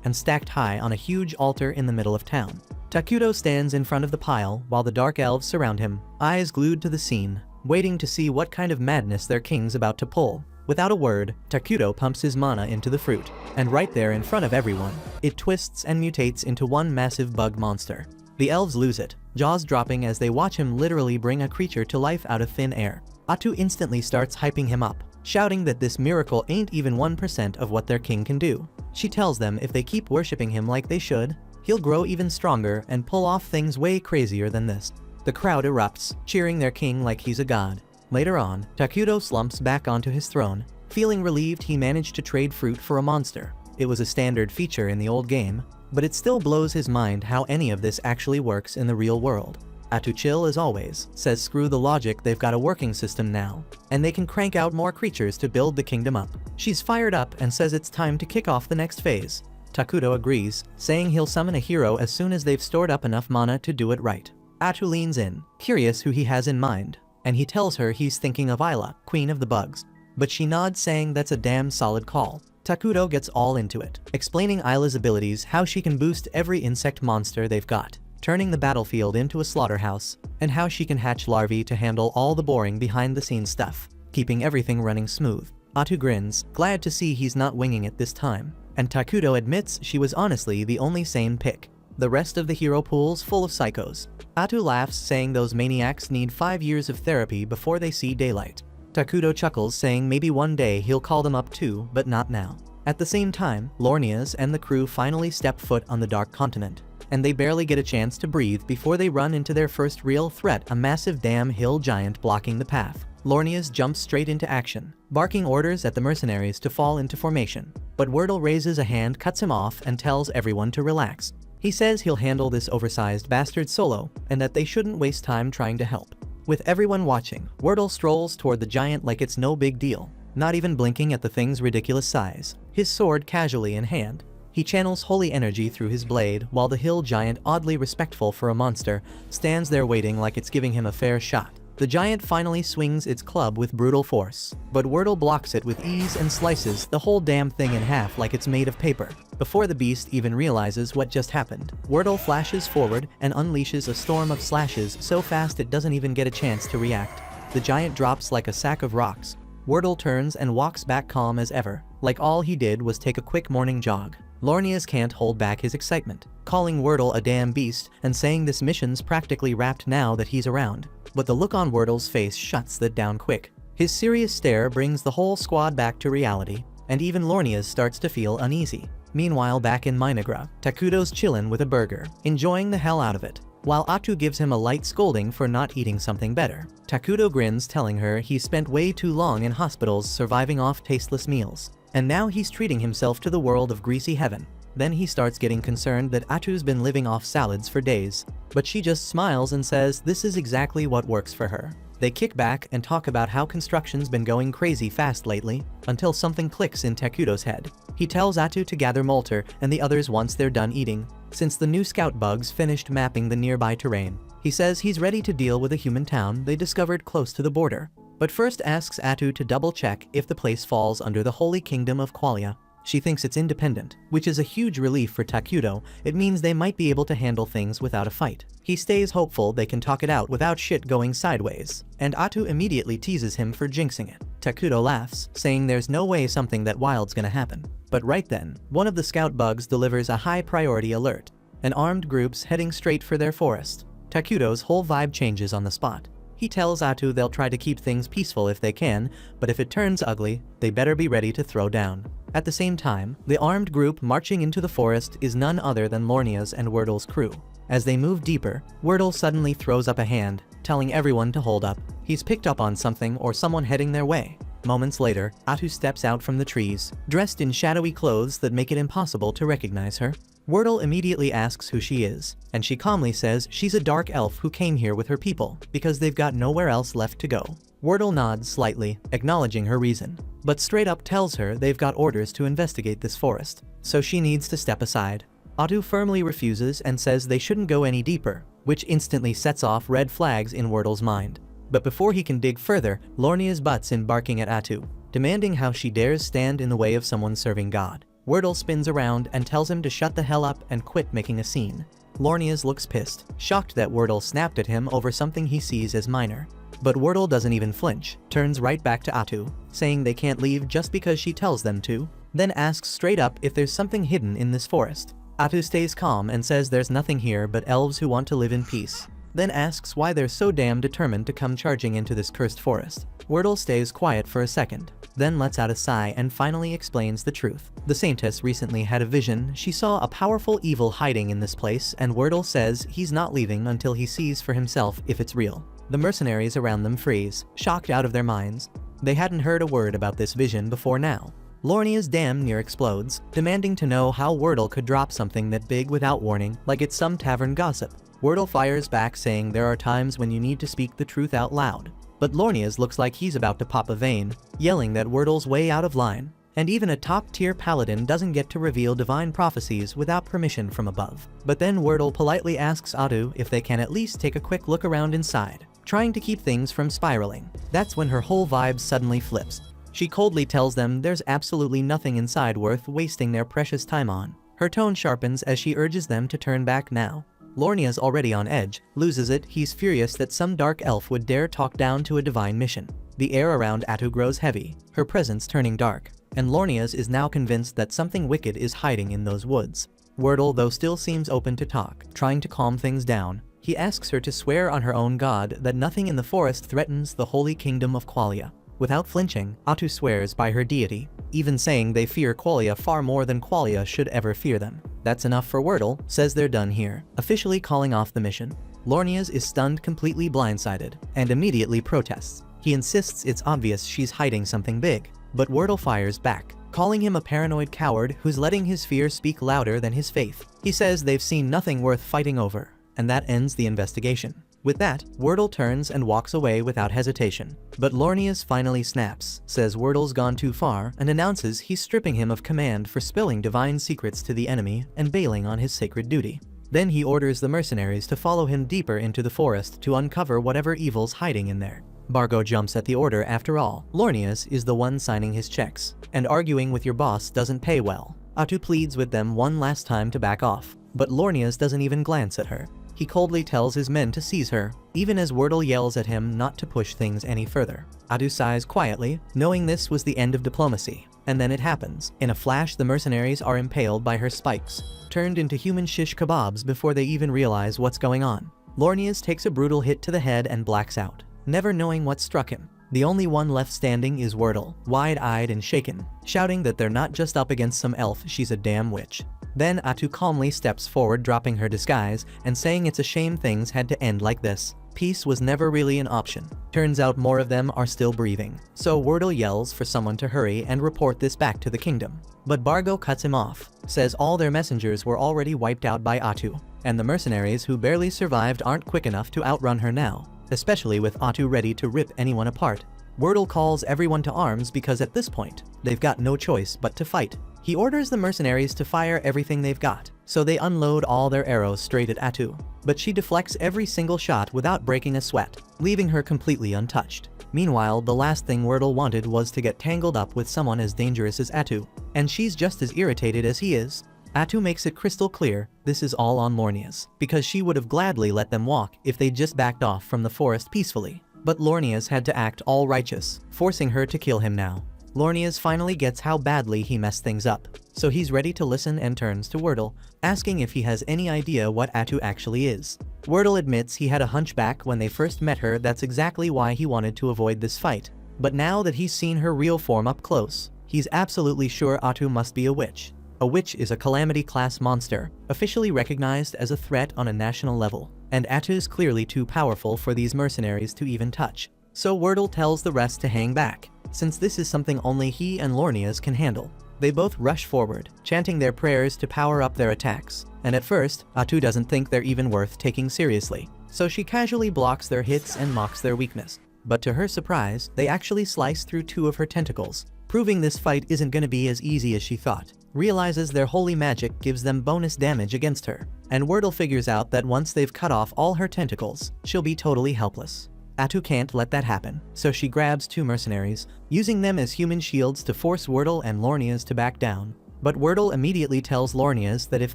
and stacked high on a huge altar in the middle of town. Takuto stands in front of the pile while the dark elves surround him, eyes glued to the scene, waiting to see what kind of madness their king's about to pull. Without a word, Takuto pumps his mana into the fruit, and right there in front of everyone, it twists and mutates into one massive bug monster. The elves lose it, jaws dropping as they watch him literally bring a creature to life out of thin air. Atu instantly starts hyping him up, shouting that this miracle ain't even 1% of what their king can do. She tells them if they keep worshipping him like they should, he'll grow even stronger and pull off things way crazier than this. The crowd erupts, cheering their king like he's a god. Later on, Takuto slumps back onto his throne, feeling relieved he managed to trade fruit for a monster. It was a standard feature in the old game, but it still blows his mind how any of this actually works in the real world. Atu chill as always, says screw the logic, they've got a working system now, and they can crank out more creatures to build the kingdom up. She's fired up and says it's time to kick off the next phase. Takuto agrees, saying he'll summon a hero as soon as they've stored up enough mana to do it right. Atu leans in, curious who he has in mind, and he tells her he's thinking of Isla, queen of the bugs. But she nods, saying that's a damn solid call. Takuto gets all into it, explaining Isla's abilities, how she can boost every insect monster they've got, turning the battlefield into a slaughterhouse, and how she can hatch larvae to handle all the boring behind-the-scenes stuff, keeping everything running smooth. Atu grins, glad to see he's not winging it this time, and Takuto admits she was honestly the only sane pick. The rest of the hero pool's full of psychos. Atu laughs, saying those maniacs need 5 years of therapy before they see daylight. Takuto chuckles, saying maybe one day he'll call them up too, but not now. At the same time, Lornias and the crew finally step foot on the Dark Continent, and they barely get a chance to breathe before they run into their first real threat, a massive damn hill giant blocking the path. Lornias jumps straight into action, barking orders at the mercenaries to fall into formation, but Wordle raises a hand, cuts him off, and tells everyone to relax. He says he'll handle this oversized bastard solo, and that they shouldn't waste time trying to help. With everyone watching, Wordle strolls toward the giant like it's no big deal, not even blinking at the thing's ridiculous size, his sword casually in hand. He channels holy energy through his blade, while the hill giant, oddly respectful for a monster, stands there waiting like it's giving him a fair shot. The giant finally swings its club with brutal force, but Wordle blocks it with ease and slices the whole damn thing in half like it's made of paper. Before the beast even realizes what just happened, Wordle flashes forward and unleashes a storm of slashes so fast it doesn't even get a chance to react. The giant drops like a sack of rocks. Wordle turns and walks back calm as ever, like all he did was take a quick morning jog. Lornias can't hold back his excitement, calling Wordle a damn beast and saying this mission's practically wrapped now that he's around. But the look on Wordle's face shuts that down quick. His serious stare brings the whole squad back to reality, and even Lornias starts to feel uneasy. Meanwhile, back in Minagra, Takuto's chillin' with a burger, enjoying the hell out of it, while Atu gives him a light scolding for not eating something better. Takuto grins, telling her he's spent way too long in hospitals surviving off tasteless meals, and now he's treating himself to the world of greasy heaven. Then he starts getting concerned that Atu's been living off salads for days, but she just smiles and says this is exactly what works for her. They kick back and talk about how construction's been going crazy fast lately, until something clicks in Takuto's head. He tells Atu to gather Molter and the others once they're done eating, since the new scout bugs finished mapping the nearby terrain. He says he's ready to deal with a human town they discovered close to the border, but first asks Atu to double check if the place falls under the Holy Kingdom of Qualia. She thinks it's independent, which is a huge relief for Takuto. It means they might be able to handle things without a fight. He stays hopeful they can talk it out without shit going sideways, and Atu immediately teases him for jinxing it. Takuto laughs, saying there's no way something that wild's gonna happen. But right then, one of the scout bugs delivers a high priority alert. An armed group's heading straight for their forest. Takuto's whole vibe changes on the spot. He tells Atu they'll try to keep things peaceful if they can, but if it turns ugly, they better be ready to throw down. At the same time, the armed group marching into the forest is none other than Lornia's and Wordle's crew. As they move deeper, Wordle suddenly throws up a hand, telling everyone to hold up. He's picked up on something or someone heading their way. Moments later, Atu steps out from the trees, dressed in shadowy clothes that make it impossible to recognize her. Wordle immediately asks who she is, and she calmly says she's a dark elf who came here with her people because they've got nowhere else left to go. Wordle nods slightly, acknowledging her reason, but straight up tells her they've got orders to investigate this forest, so she needs to step aside. Atu firmly refuses and says they shouldn't go any deeper, which instantly sets off red flags in Wordle's mind. But before he can dig further, Lornia's butts in barking at Atu, demanding how she dares stand in the way of someone serving God. Wordle spins around and tells him to shut the hell up and quit making a scene. Lornias looks pissed, shocked that Wordle snapped at him over something he sees as minor. But Wordle doesn't even flinch, turns right back to Atu, saying they can't leave just because she tells them to, then asks straight up if there's something hidden in this forest. Atu stays calm and says there's nothing here but elves who want to live in peace, then asks why they're so damn determined to come charging into this cursed forest. Wordle stays quiet for a second, then lets out a sigh and finally explains the truth. The Saintess recently had a vision. She saw a powerful evil hiding in this place, and Wordle says he's not leaving until he sees for himself if it's real. The mercenaries around them freeze, shocked out of their minds. They hadn't heard a word about this vision before now. Lornia's damn near explodes, demanding to know how Wordle could drop something that big without warning, like it's some tavern gossip. Wordle fires back, saying there are times when you need to speak the truth out loud. But Lornia's looks like he's about to pop a vein, yelling that Wordle's way out of line. And even a top-tier paladin doesn't get to reveal divine prophecies without permission from above. But then Wordle politely asks Atu if they can at least take a quick look around inside, trying to keep things from spiraling. That's when her whole vibe suddenly flips. She coldly tells them there's absolutely nothing inside worth wasting their precious time on. Her tone sharpens as she urges them to turn back now. Lornia's already on edge, loses it. He's furious that some dark elf would dare talk down to a divine mission. The air around Atu grows heavy, her presence turning dark, and Lornia's is now convinced that something wicked is hiding in those woods. Wordle, though, still seems open to talk, trying to calm things down. He asks her to swear on her own god that nothing in the forest threatens the holy kingdom of Qualia. Without flinching, Atu swears by her deity, even saying they fear Qualia far more than Qualia should ever fear them. That's enough for Wordle, says they're done here, officially calling off the mission. Lornia's is stunned, completely blindsided, and immediately protests. He insists it's obvious she's hiding something big, but Wordle fires back, calling him a paranoid coward who's letting his fear speak louder than his faith. He says they've seen nothing worth fighting over, and that ends the investigation. With that, Wordle turns and walks away without hesitation. But Lornia's finally snaps, says Wordle's gone too far, and announces he's stripping him of command for spilling divine secrets to the enemy and bailing on his sacred duty. Then he orders the mercenaries to follow him deeper into the forest to uncover whatever evil's hiding in there. Bargo jumps at the order. After all, Lornia's is the one signing his checks, and arguing with your boss doesn't pay well. Atu pleads with them one last time to back off, but Lornia's doesn't even glance at her. He coldly tells his men to seize her, even as Wordle yells at him not to push things any further. Atu sighs quietly, knowing this was the end of diplomacy. And then it happens. In a flash, the mercenaries are impaled by her spikes, turned into human shish kebabs before they even realize what's going on. Lornia's takes a brutal hit to the head and blacks out, never knowing what struck him. The only one left standing is Wordle, wide-eyed and shaken, shouting that they're not just up against some elf, she's a damn witch. Then Atu calmly steps forward, dropping her disguise and saying it's a shame things had to end like this. Peace was never really an option. Turns out more of them are still breathing. So Wordle yells for someone to hurry and report this back to the kingdom. But Bargo cuts him off, says all their messengers were already wiped out by Atu, and the mercenaries who barely survived aren't quick enough to outrun her now, especially with Atu ready to rip anyone apart. Wordle calls everyone to arms because at this point, they've got no choice but to fight. He orders the mercenaries to fire everything they've got, so they unload all their arrows straight at Atu. But she deflects every single shot without breaking a sweat, leaving her completely untouched. Meanwhile, the last thing Wordle wanted was to get tangled up with someone as dangerous as Atu, and she's just as irritated as he is. Atu makes it crystal clear this is all on Lornia's, because she would have gladly let them walk if they just backed off from the forest peacefully. But Lornia's had to act all righteous, forcing her to kill him now. Lornia's finally gets how badly he messed things up, so he's ready to listen and turns to Wordle, asking if he has any idea what Atu actually is. Wordle admits he had a hunchback when they first met her. That's exactly why he wanted to avoid this fight. But now that he's seen her real form up close, he's absolutely sure Atu must be a witch. A witch is a Calamity-class monster, officially recognized as a threat on a national level, and Atu's clearly too powerful for these mercenaries to even touch. So Wordle tells the rest to hang back, since this is something only he and Lornias can handle. They both rush forward, chanting their prayers to power up their attacks, and at first, Atu doesn't think they're even worth taking seriously, so she casually blocks their hits and mocks their weakness. But to her surprise, they actually slice through 2 of her tentacles, proving this fight isn't gonna be as easy as she thought. Realizes their holy magic gives them bonus damage against her, and Wordle figures out that once they've cut off all her tentacles, she'll be totally helpless. Atu can't let that happen, so she grabs 2 mercenaries, using them as human shields to force Wordle and Lornias to back down. But Wordle immediately tells Lornias that if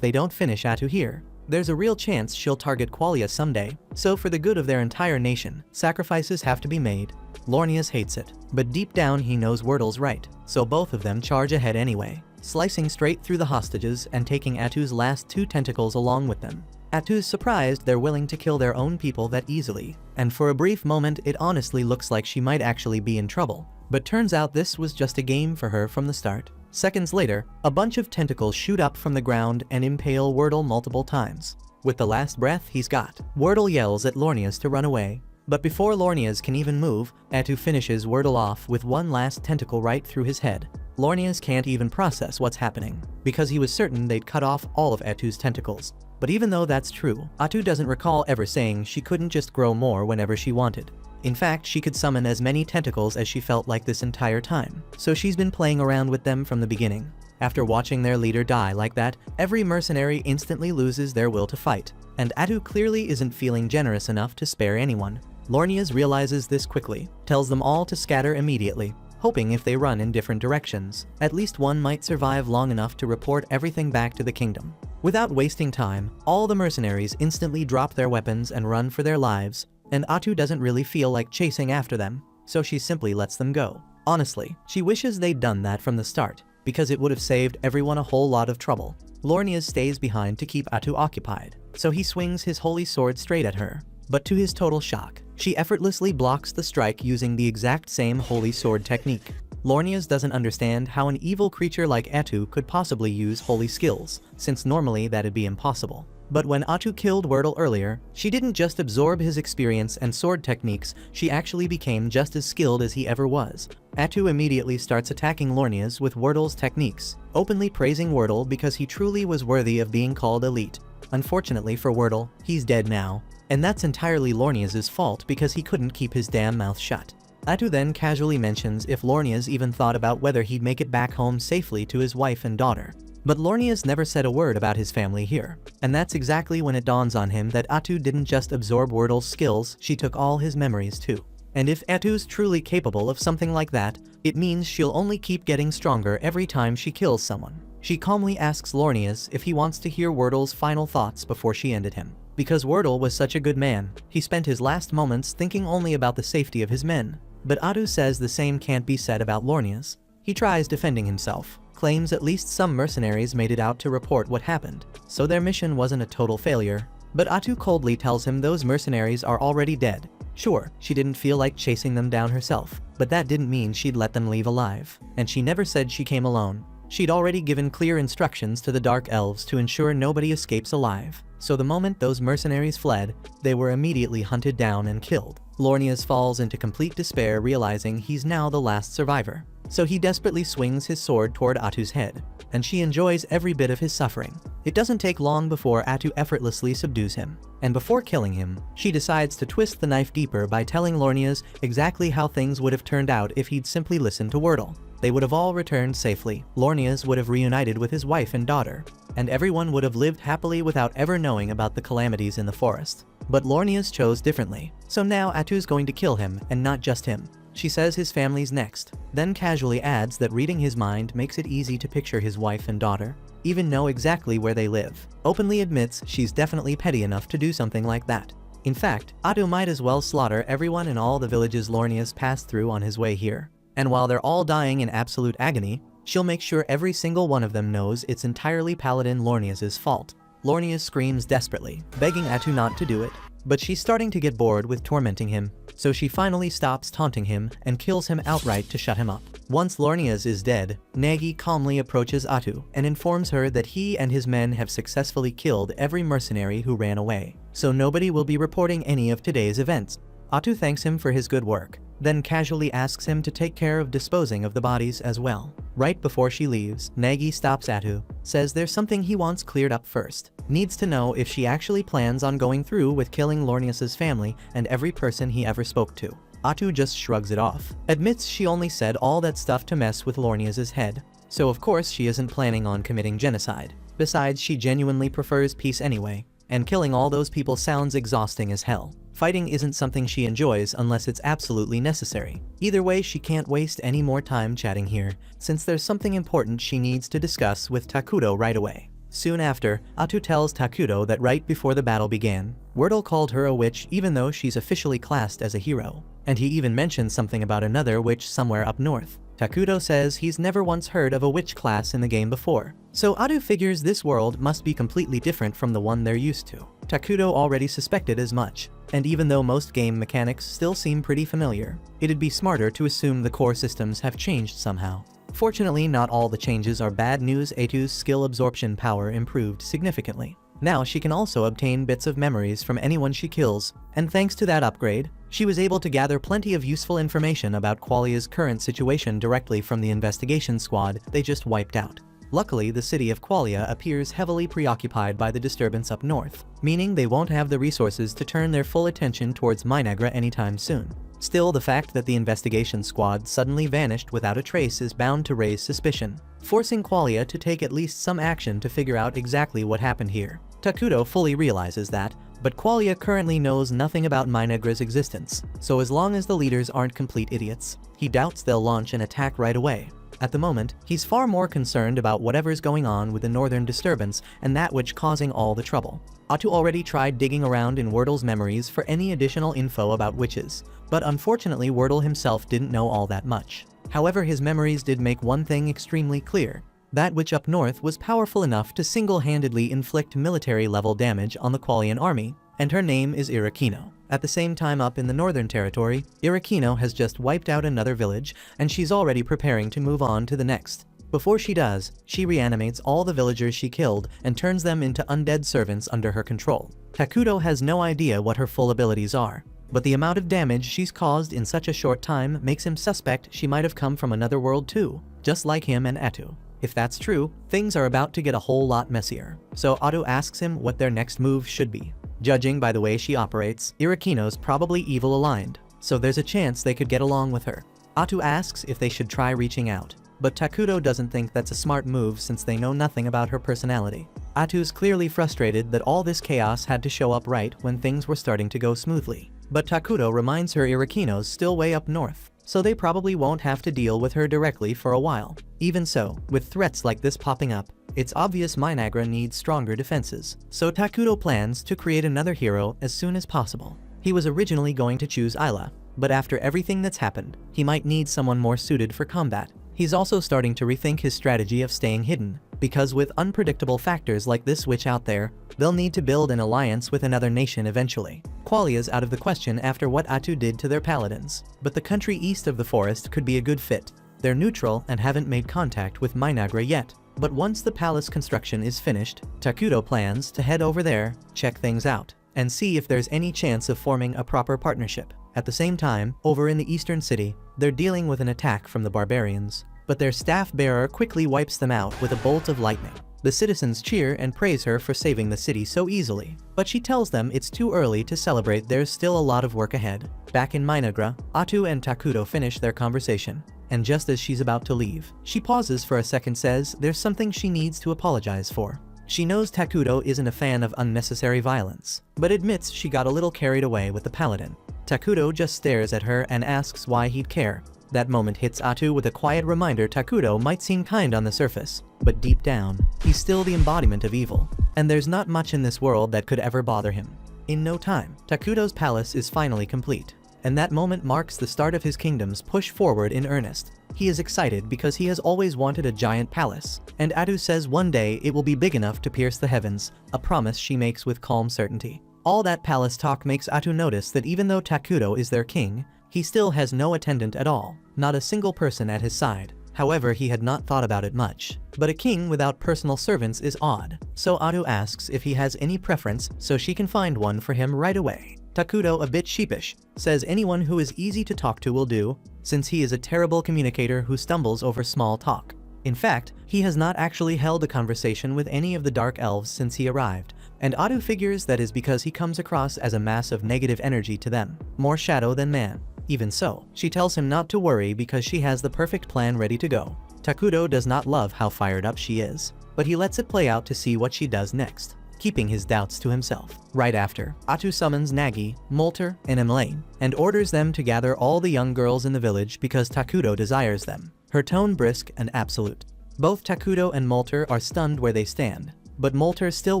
they don't finish Atu here, there's a real chance she'll target Qualia someday, so for the good of their entire nation, sacrifices have to be made. Lornias hates it, but deep down he knows Wordle's right, so both of them charge ahead anyway, slicing straight through the hostages and taking Atu's last 2 tentacles along with them. Atu's surprised they're willing to kill their own people that easily, and for a brief moment it honestly looks like she might actually be in trouble. But turns out this was just a game for her from the start. Seconds later, a bunch of tentacles shoot up from the ground and impale Wordle multiple times. With the last breath he's got, Wordle yells at Lornias to run away. But before Lornias can even move, Atu finishes Wordle off with one last tentacle right through his head. Lornias can't even process what's happening, because he was certain they'd cut off all of Atu's tentacles. But even though that's true, Atu doesn't recall ever saying she couldn't just grow more whenever she wanted. In fact, she could summon as many tentacles as she felt like this entire time, so she's been playing around with them from the beginning. After watching their leader die like that, every mercenary instantly loses their will to fight, and Atu clearly isn't feeling generous enough to spare anyone. Lornias realizes this quickly, tells them all to scatter immediately, hoping if they run in different directions, at least one might survive long enough to report everything back to the kingdom. Without wasting time, all the mercenaries instantly drop their weapons and run for their lives, and Atu doesn't really feel like chasing after them, so she simply lets them go. Honestly, she wishes they'd done that from the start, because it would have saved everyone a whole lot of trouble. Lornias stays behind to keep Atu occupied, so he swings his holy sword straight at her. But to his total shock, she effortlessly blocks the strike using the exact same holy sword technique. Lornias doesn't understand how an evil creature like Atu could possibly use holy skills, since normally that'd be impossible. But when Atu killed Wordle earlier, she didn't just absorb his experience and sword techniques, she actually became just as skilled as he ever was. Atu immediately starts attacking Lornias with Wordle's techniques, openly praising Wordle because he truly was worthy of being called elite. Unfortunately for Wordle, he's dead now, and that's entirely Lornias' fault because he couldn't keep his damn mouth shut. Atu then casually mentions if Lornias even thought about whether he'd make it back home safely to his wife and daughter. But Lornias never said a word about his family here, and that's exactly when it dawns on him that Atu didn't just absorb Wordle's skills, she took all his memories too. And if Atu's truly capable of something like that, it means she'll only keep getting stronger every time she kills someone. She calmly asks Lornias if he wants to hear Wordle's final thoughts before she ended him. Because Wordle was such a good man, he spent his last moments thinking only about the safety of his men. But Atu says the same can't be said about Lornias. He tries defending himself, claims at least some mercenaries made it out to report what happened, so their mission wasn't a total failure. But Atu coldly tells him those mercenaries are already dead. Sure, she didn't feel like chasing them down herself, but that didn't mean she'd let them leave alive. And she never said she came alone. She'd already given clear instructions to the Dark Elves to ensure nobody escapes alive. So the moment those mercenaries fled, they were immediately hunted down and killed. Lornias falls into complete despair, realizing he's now the last survivor. So he desperately swings his sword toward Atu's head, and she enjoys every bit of his suffering. It doesn't take long before Atu effortlessly subdues him, and before killing him, she decides to twist the knife deeper by telling Lornias exactly how things would have turned out if he'd simply listened to Wordle. They would have all returned safely, Lornias would have reunited with his wife and daughter, and everyone would have lived happily without ever knowing about the calamities in the forest. But Lornias chose differently, so now Atu's going to kill him, and not just him. She says his family's next, then casually adds that reading his mind makes it easy to picture his wife and daughter, even know exactly where they live. Openly admits she's definitely petty enough to do something like that. In fact, Atu might as well slaughter everyone in all the villages Lornias passed through on his way here. And while they're all dying in absolute agony, she'll make sure every single one of them knows it's entirely Paladin Lornias' fault. Lornias screams desperately, begging Atu not to do it, but she's starting to get bored with tormenting him, so she finally stops taunting him and kills him outright to shut him up. Once Lornias is dead, Nagi calmly approaches Atu and informs her that he and his men have successfully killed every mercenary who ran away, so nobody will be reporting any of today's events. Atu thanks him for his good work, then casually asks him to take care of disposing of the bodies as well. Right before she leaves, Nagi stops Atu, says there's something he wants cleared up first. Needs to know if she actually plans on going through with killing Lornius's family and every person he ever spoke to. Atu just shrugs it off, admits she only said all that stuff to mess with Lornius's head. So of course she isn't planning on committing genocide. Besides, she genuinely prefers peace anyway, and killing all those people sounds exhausting as hell. Fighting isn't something she enjoys unless it's absolutely necessary. Either way, she can't waste any more time chatting here, since there's something important she needs to discuss with Takuto right away. Soon after, Atu tells Takuto that right before the battle began, Wordle called her a witch even though she's officially classed as a hero. And he even mentions something about another witch somewhere up north. Takuto says he's never once heard of a witch class in the game before. So Atu figures this world must be completely different from the one they're used to. Takuto already suspected as much, and even though most game mechanics still seem pretty familiar, it'd be smarter to assume the core systems have changed somehow. Fortunately, not all the changes are bad news. Atu's skill absorption power improved significantly. Now she can also obtain bits of memories from anyone she kills, and thanks to that upgrade, she was able to gather plenty of useful information about Qualia's current situation directly from the investigation squad they just wiped out. Luckily, the city of Qualia appears heavily preoccupied by the disturbance up north, meaning they won't have the resources to turn their full attention towards Minagra anytime soon. Still, the fact that the investigation squad suddenly vanished without a trace is bound to raise suspicion, forcing Qualia to take at least some action to figure out exactly what happened here. Takuto fully realizes that, but Qualia currently knows nothing about Minagra's existence, so as long as the leaders aren't complete idiots, he doubts they'll launch an attack right away. At the moment, he's far more concerned about whatever's going on with the northern disturbance and that which causing all the trouble. Atu already tried digging around in Wordle's memories for any additional info about witches, but unfortunately Wordle himself didn't know all that much. However, his memories did make one thing extremely clear. That witch up north was powerful enough to single-handedly inflict military-level damage on the Qualian army, and her name is Irakino. At the same time, up in the northern territory, Irakino has just wiped out another village, and she's already preparing to move on to the next. Before she does, she reanimates all the villagers she killed and turns them into undead servants under her control. Takuto has no idea what her full abilities are, but the amount of damage she's caused in such a short time makes him suspect she might have come from another world too, just like him and Atu. If that's true, things are about to get a whole lot messier. So Atu asks him what their next move should be. Judging by the way she operates, Irakino's probably evil aligned, so there's a chance they could get along with her. Atu asks if they should try reaching out, but Takuto doesn't think that's a smart move since they know nothing about her personality. Atu's clearly frustrated that all this chaos had to show up right when things were starting to go smoothly. But Takuto reminds her Irakino's still way up north, so they probably won't have to deal with her directly for a while. Even so, with threats like this popping up, it's obvious Minagra needs stronger defenses, so Takuto plans to create another hero as soon as possible. He was originally going to choose Ayla, but after everything that's happened, he might need someone more suited for combat. He's also starting to rethink his strategy of staying hidden, because with unpredictable factors like this witch out there, they'll need to build an alliance with another nation eventually. Qualia's out of the question after what Atu did to their paladins, but the country east of the forest could be a good fit. They're neutral and haven't made contact with Minagra yet, but once the palace construction is finished, Takuto plans to head over there, check things out, and see if there's any chance of forming a proper partnership. At the same time, over in the eastern city, they're dealing with an attack from the barbarians, but their staff bearer quickly wipes them out with a bolt of lightning. The citizens cheer and praise her for saving the city so easily, but she tells them it's too early to celebrate, there's still a lot of work ahead. Back in Minagra, Atu and Takuto finish their conversation, and just as she's about to leave, she pauses for a second, says there's something she needs to apologize for. She knows Takuto isn't a fan of unnecessary violence, but admits she got a little carried away with the paladin. Takuto just stares at her and asks why he'd care. That moment hits Atu with a quiet reminder Takuto might seem kind on the surface, but deep down, he's still the embodiment of evil, and there's not much in this world that could ever bother him. In no time, Takuto's palace is finally complete, and that moment marks the start of his kingdom's push forward in earnest. He is excited because he has always wanted a giant palace, and Atu says one day it will be big enough to pierce the heavens, a promise she makes with calm certainty. All that palace talk makes Atu notice that even though Takuto is their king, he still has no attendant at all, not a single person at his side. However, he had not thought about it much, but a king without personal servants is odd, so Atu asks if he has any preference so she can find one for him right away. Takudo, a bit sheepish, says anyone who is easy to talk to will do, since he is a terrible communicator who stumbles over small talk. In fact, he has not actually held a conversation with any of the dark elves since he arrived, and Atu figures that is because he comes across as a mass of negative energy to them, more shadow than man. Even so, she tells him not to worry because she has the perfect plan ready to go. Takudo does not love how fired up she is, but he lets it play out to see what she does next, keeping his doubts to himself. Right after, Atu summons Nagi, Molter, and Emlane, and orders them to gather all the young girls in the village because Takudo desires them. Her tone brisk and absolute. Both Takudo and Molter are stunned where they stand, but Molter still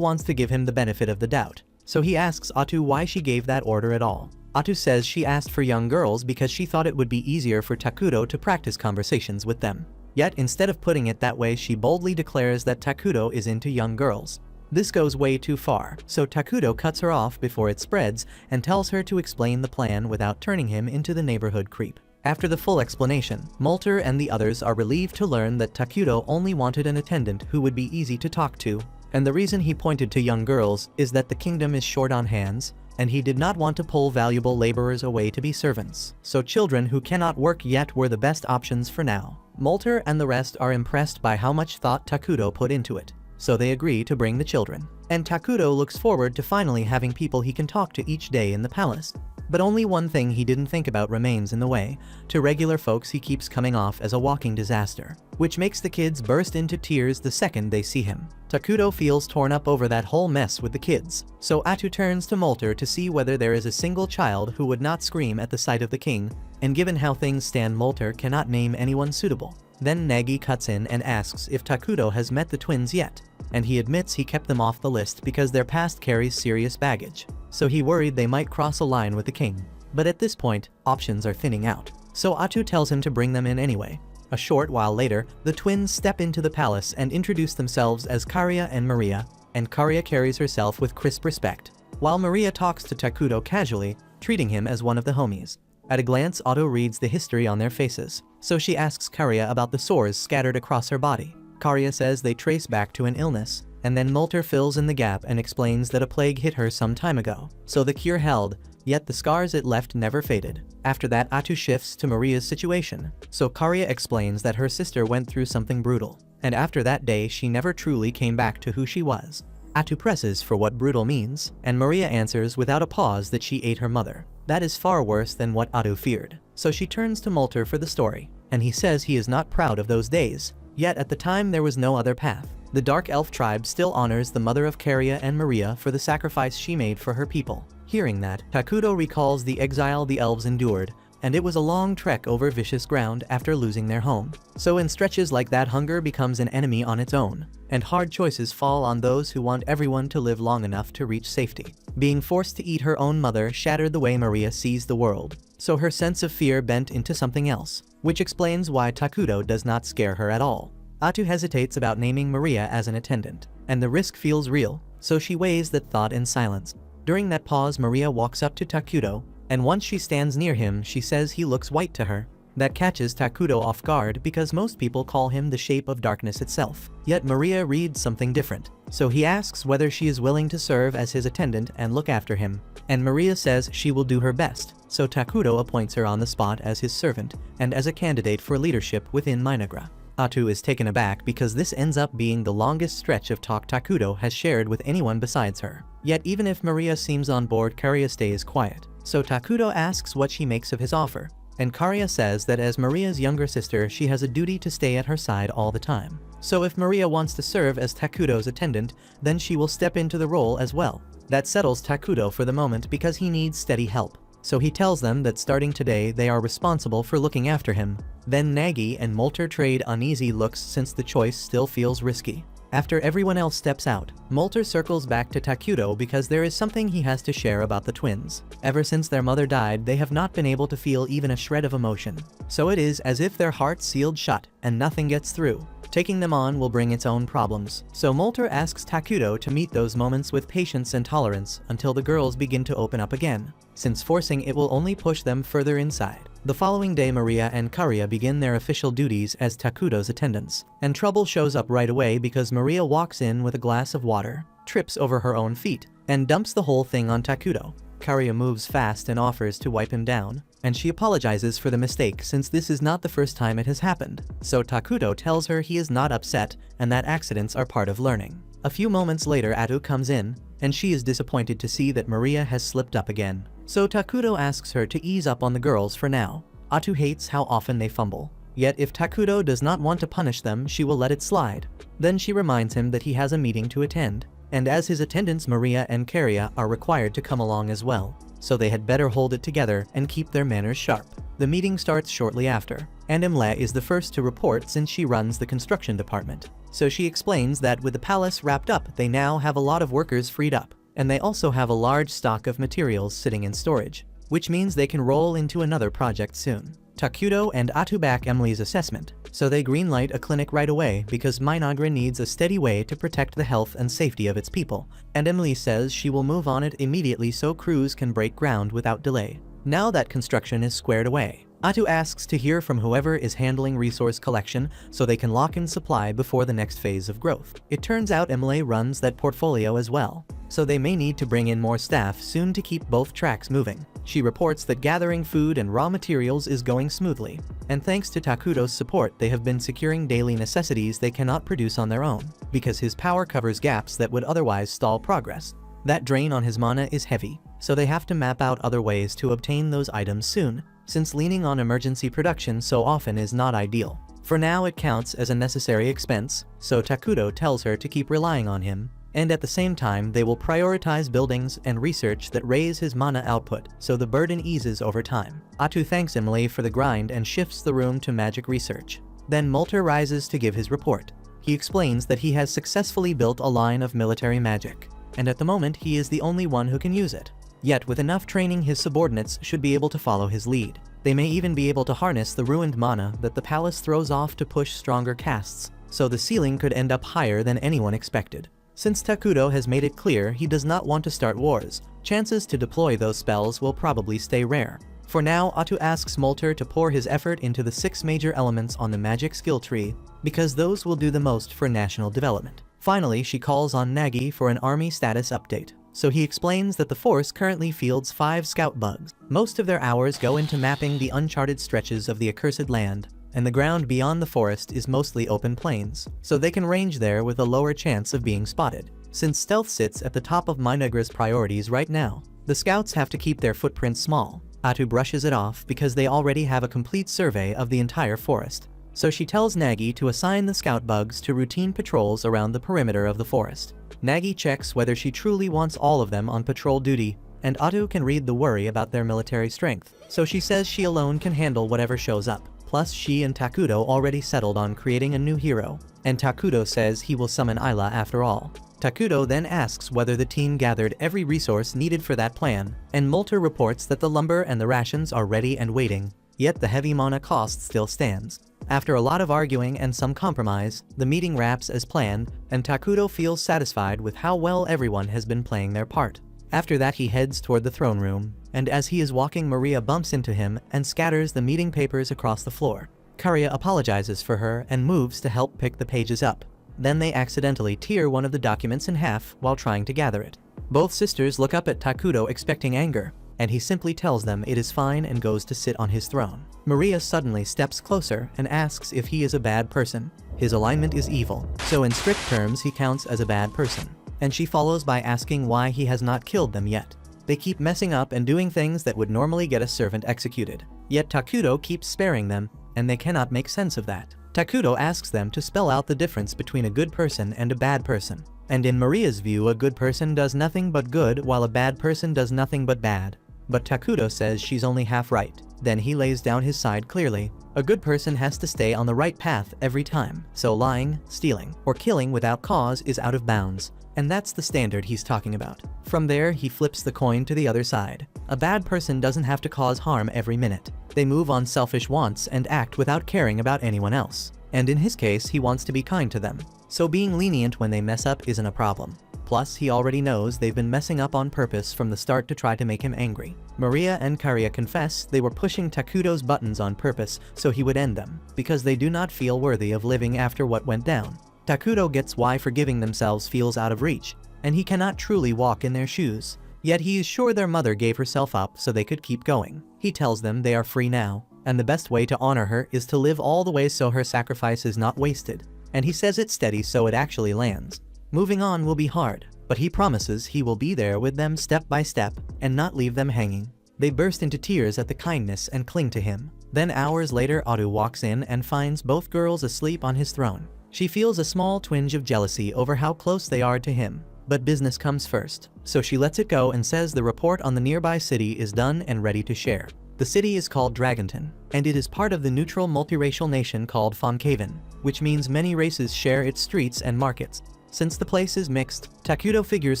wants to give him the benefit of the doubt, so he asks Atu why she gave that order at all. Atu says she asked for young girls because she thought it would be easier for Takudo to practice conversations with them. Yet instead of putting it that way, she boldly declares that Takudo is into young girls. This goes way too far, so Takudo cuts her off before it spreads and tells her to explain the plan without turning him into the neighborhood creep. After the full explanation, Molter and the others are relieved to learn that Takudo only wanted an attendant who would be easy to talk to, and the reason he pointed to young girls is that the kingdom is short on hands, and he did not want to pull valuable laborers away to be servants, so children who cannot work yet were the best options for now. Molter and the rest are impressed by how much thought Takudo put into it, so they agree to bring the children. And Takudo looks forward to finally having people he can talk to each day in the palace. But only one thing he didn't think about remains in the way. To regular folks he keeps coming off as a walking disaster, which makes the kids burst into tears the second they see him. Takudo feels torn up over that whole mess with the kids, so Atu turns to Molter to see whether there is a single child who would not scream at the sight of the king, and given how things stand, Molter cannot name anyone suitable. Then Nagi cuts in and asks if Takudo has met the twins yet, and he admits he kept them off the list because their past carries serious baggage, so he worried they might cross a line with the king. But at this point, options are thinning out, so Atu tells him to bring them in anyway. A short while later, the twins step into the palace and introduce themselves as Karia and Maria, and Karia carries herself with crisp respect, while Maria talks to Takudo casually, treating him as one of the homies. At a glance, Atu reads the history on their faces, so she asks Karia about the sores scattered across her body. Karia says they trace back to an illness, and then Molter fills in the gap and explains that a plague hit her some time ago, so the cure held, yet the scars it left never faded. After that, Atu shifts to Maria's situation, so Karia explains that her sister went through something brutal, and after that day she never truly came back to who she was. Atu presses for what brutal means, and Maria answers without a pause that she ate her mother. That is far worse than what Atu feared, so she turns to Molter for the story, and he says he is not proud of those days, yet at the time there was no other path. The Dark Elf tribe still honors the mother of Karia and Maria for the sacrifice she made for her people. Hearing that, Takudo recalls the exile the elves endured, and it was a long trek over vicious ground after losing their home. So in stretches like that, hunger becomes an enemy on its own, and hard choices fall on those who want everyone to live long enough to reach safety. Being forced to eat her own mother shattered the way Maria sees the world, so her sense of fear bent into something else, which explains why Takudo does not scare her at all. Atu hesitates about naming Maria as an attendant, and the risk feels real, so she weighs that thought in silence. During that pause, Maria walks up to Takudo, and once she stands near him, she says he looks white to her. That catches Takudo off guard because most people call him the shape of darkness itself. Yet Maria reads something different, so he asks whether she is willing to serve as his attendant and look after him, and Maria says she will do her best, so Takudo appoints her on the spot as his servant and as a candidate for leadership within Minagra. Atu is taken aback because this ends up being the longest stretch of talk Takudo has shared with anyone besides her. Yet even if Maria seems on board, Karia stays quiet, so Takudo asks what she makes of his offer, and Karia says that as Maria's younger sister she has a duty to stay at her side all the time. So if Maria wants to serve as Takudo's attendant, then she will step into the role as well. That settles Takudo for the moment because he needs steady help. So he tells them that starting today they are responsible for looking after him. Then Nagi and Molter trade uneasy looks since the choice still feels risky. After everyone else steps out, Molter circles back to Takudo because there is something he has to share about the twins. Ever since their mother died, they have not been able to feel even a shred of emotion. So it is as if their hearts sealed shut and nothing gets through. Taking them on will bring its own problems, so Molter asks Takudo to meet those moments with patience and tolerance until the girls begin to open up again, since forcing it will only push them further inside. The following day, Maria and Karia begin their official duties as Takudo's attendants, and trouble shows up right away because Maria walks in with a glass of water, trips over her own feet, and dumps the whole thing on Takudo. Karya moves fast and offers to wipe him down, and she apologizes for the mistake since this is not the first time it has happened. So Takuto tells her he is not upset and that accidents are part of learning. A few moments later Atu comes in, and she is disappointed to see that Maria has slipped up again. So Takuto asks her to ease up on the girls for now. Atu hates how often they fumble. Yet if Takuto does not want to punish them, she will let it slide. Then she reminds him that he has a meeting to attend, and as his attendants Maria and Karya are required to come along as well, so they had better hold it together and keep their manners sharp. The meeting starts shortly after, and Imle is the first to report since she runs the construction department. So she explains that with the palace wrapped up, they now have a lot of workers freed up, and they also have a large stock of materials sitting in storage, which means they can roll into another project soon. Takuto and Atu back Emily's assessment, so they greenlight a clinic right away because Minagra needs a steady way to protect the health and safety of its people, and Emily says she will move on it immediately so crews can break ground without delay. Now that construction is squared away, Atu asks to hear from whoever is handling resource collection so they can lock in supply before the next phase of growth. It turns out Emily runs that portfolio as well, so they may need to bring in more staff soon to keep both tracks moving. She reports that gathering food and raw materials is going smoothly, and thanks to Takuto's support they have been securing daily necessities they cannot produce on their own, because his power covers gaps that would otherwise stall progress. That drain on his mana is heavy, so they have to map out other ways to obtain those items soon, since leaning on emergency production so often is not ideal. For now it counts as a necessary expense, so Takuto tells her to keep relying on him, and at the same time they will prioritize buildings and research that raise his mana output so the burden eases over time. Atu thanks Emily for the grind and shifts the room to magic research. Then Molter rises to give his report. He explains that he has successfully built a line of military magic, and at the moment he is the only one who can use it. Yet with enough training his subordinates should be able to follow his lead. They may even be able to harness the ruined mana that the palace throws off to push stronger casts, so the ceiling could end up higher than anyone expected. Since Takuto has made it clear he does not want to start wars, chances to deploy those spells will probably stay rare. For now, Atu asks Molter to pour his effort into the 6 major elements on the magic skill tree, because those will do the most for national development. Finally, she calls on Nagi for an army status update. So he explains that the force currently fields 5 scout bugs. Most of their hours go into mapping the uncharted stretches of the accursed land, and the ground beyond the forest is mostly open plains, so they can range there with a lower chance of being spotted. Since stealth sits at the top of Minagra's priorities right now, the scouts have to keep their footprints small. Atu brushes it off because they already have a complete survey of the entire forest. So she tells Nagi to assign the scout bugs to routine patrols around the perimeter of the forest. Nagi checks whether she truly wants all of them on patrol duty, and Atu can read the worry about their military strength, so she says she alone can handle whatever shows up. Plus she and Takuto already settled on creating a new hero, and Takuto says he will summon Ayla after all. Takuto then asks whether the team gathered every resource needed for that plan, and Molter reports that the lumber and the rations are ready and waiting, yet the heavy mana cost still stands. After a lot of arguing and some compromise, the meeting wraps as planned, and Takuto feels satisfied with how well everyone has been playing their part. After that he heads toward the throne room, and as he is walking Maria bumps into him and scatters the meeting papers across the floor. Karya apologizes for her and moves to help pick the pages up. Then they accidentally tear one of the documents in half while trying to gather it. Both sisters look up at Takuto expecting anger, and he simply tells them it is fine and goes to sit on his throne. Maria suddenly steps closer and asks if he is a bad person. His alignment is evil, so in strict terms he counts as a bad person, and she follows by asking why he has not killed them yet. They keep messing up and doing things that would normally get a servant executed, yet Takuto keeps sparing them, and they cannot make sense of that. Takuto asks them to spell out the difference between a good person and a bad person, and in Maria's view a good person does nothing but good while a bad person does nothing but bad. But Takuto says she's only half right. Then he lays down his side clearly. A good person has to stay on the right path every time, so lying, stealing, or killing without cause is out of bounds, and that's the standard he's talking about. From there, he flips the coin to the other side. A bad person doesn't have to cause harm every minute. They move on selfish wants and act without caring about anyone else. And in his case, he wants to be kind to them, so being lenient when they mess up isn't a problem. Plus, he already knows they've been messing up on purpose from the start to try to make him angry. Maria and Karya confess they were pushing Takuto's buttons on purpose so he would end them, because they do not feel worthy of living after what went down. Takuto gets why forgiving themselves feels out of reach, and he cannot truly walk in their shoes. Yet he is sure their mother gave herself up so they could keep going. He tells them they are free now, and the best way to honor her is to live all the way so her sacrifice is not wasted. And he says it steady so it actually lands. Moving on will be hard, but he promises he will be there with them step by step and not leave them hanging. They burst into tears at the kindness and cling to him. Then hours later Atu walks in and finds both girls asleep on his throne. She feels a small twinge of jealousy over how close they are to him. But business comes first, so she lets it go and says the report on the nearby city is done and ready to share. The city is called Dragonton, and it is part of the neutral multiracial nation called Fonkaven, which means many races share its streets and markets. Since the place is mixed, Takuto figures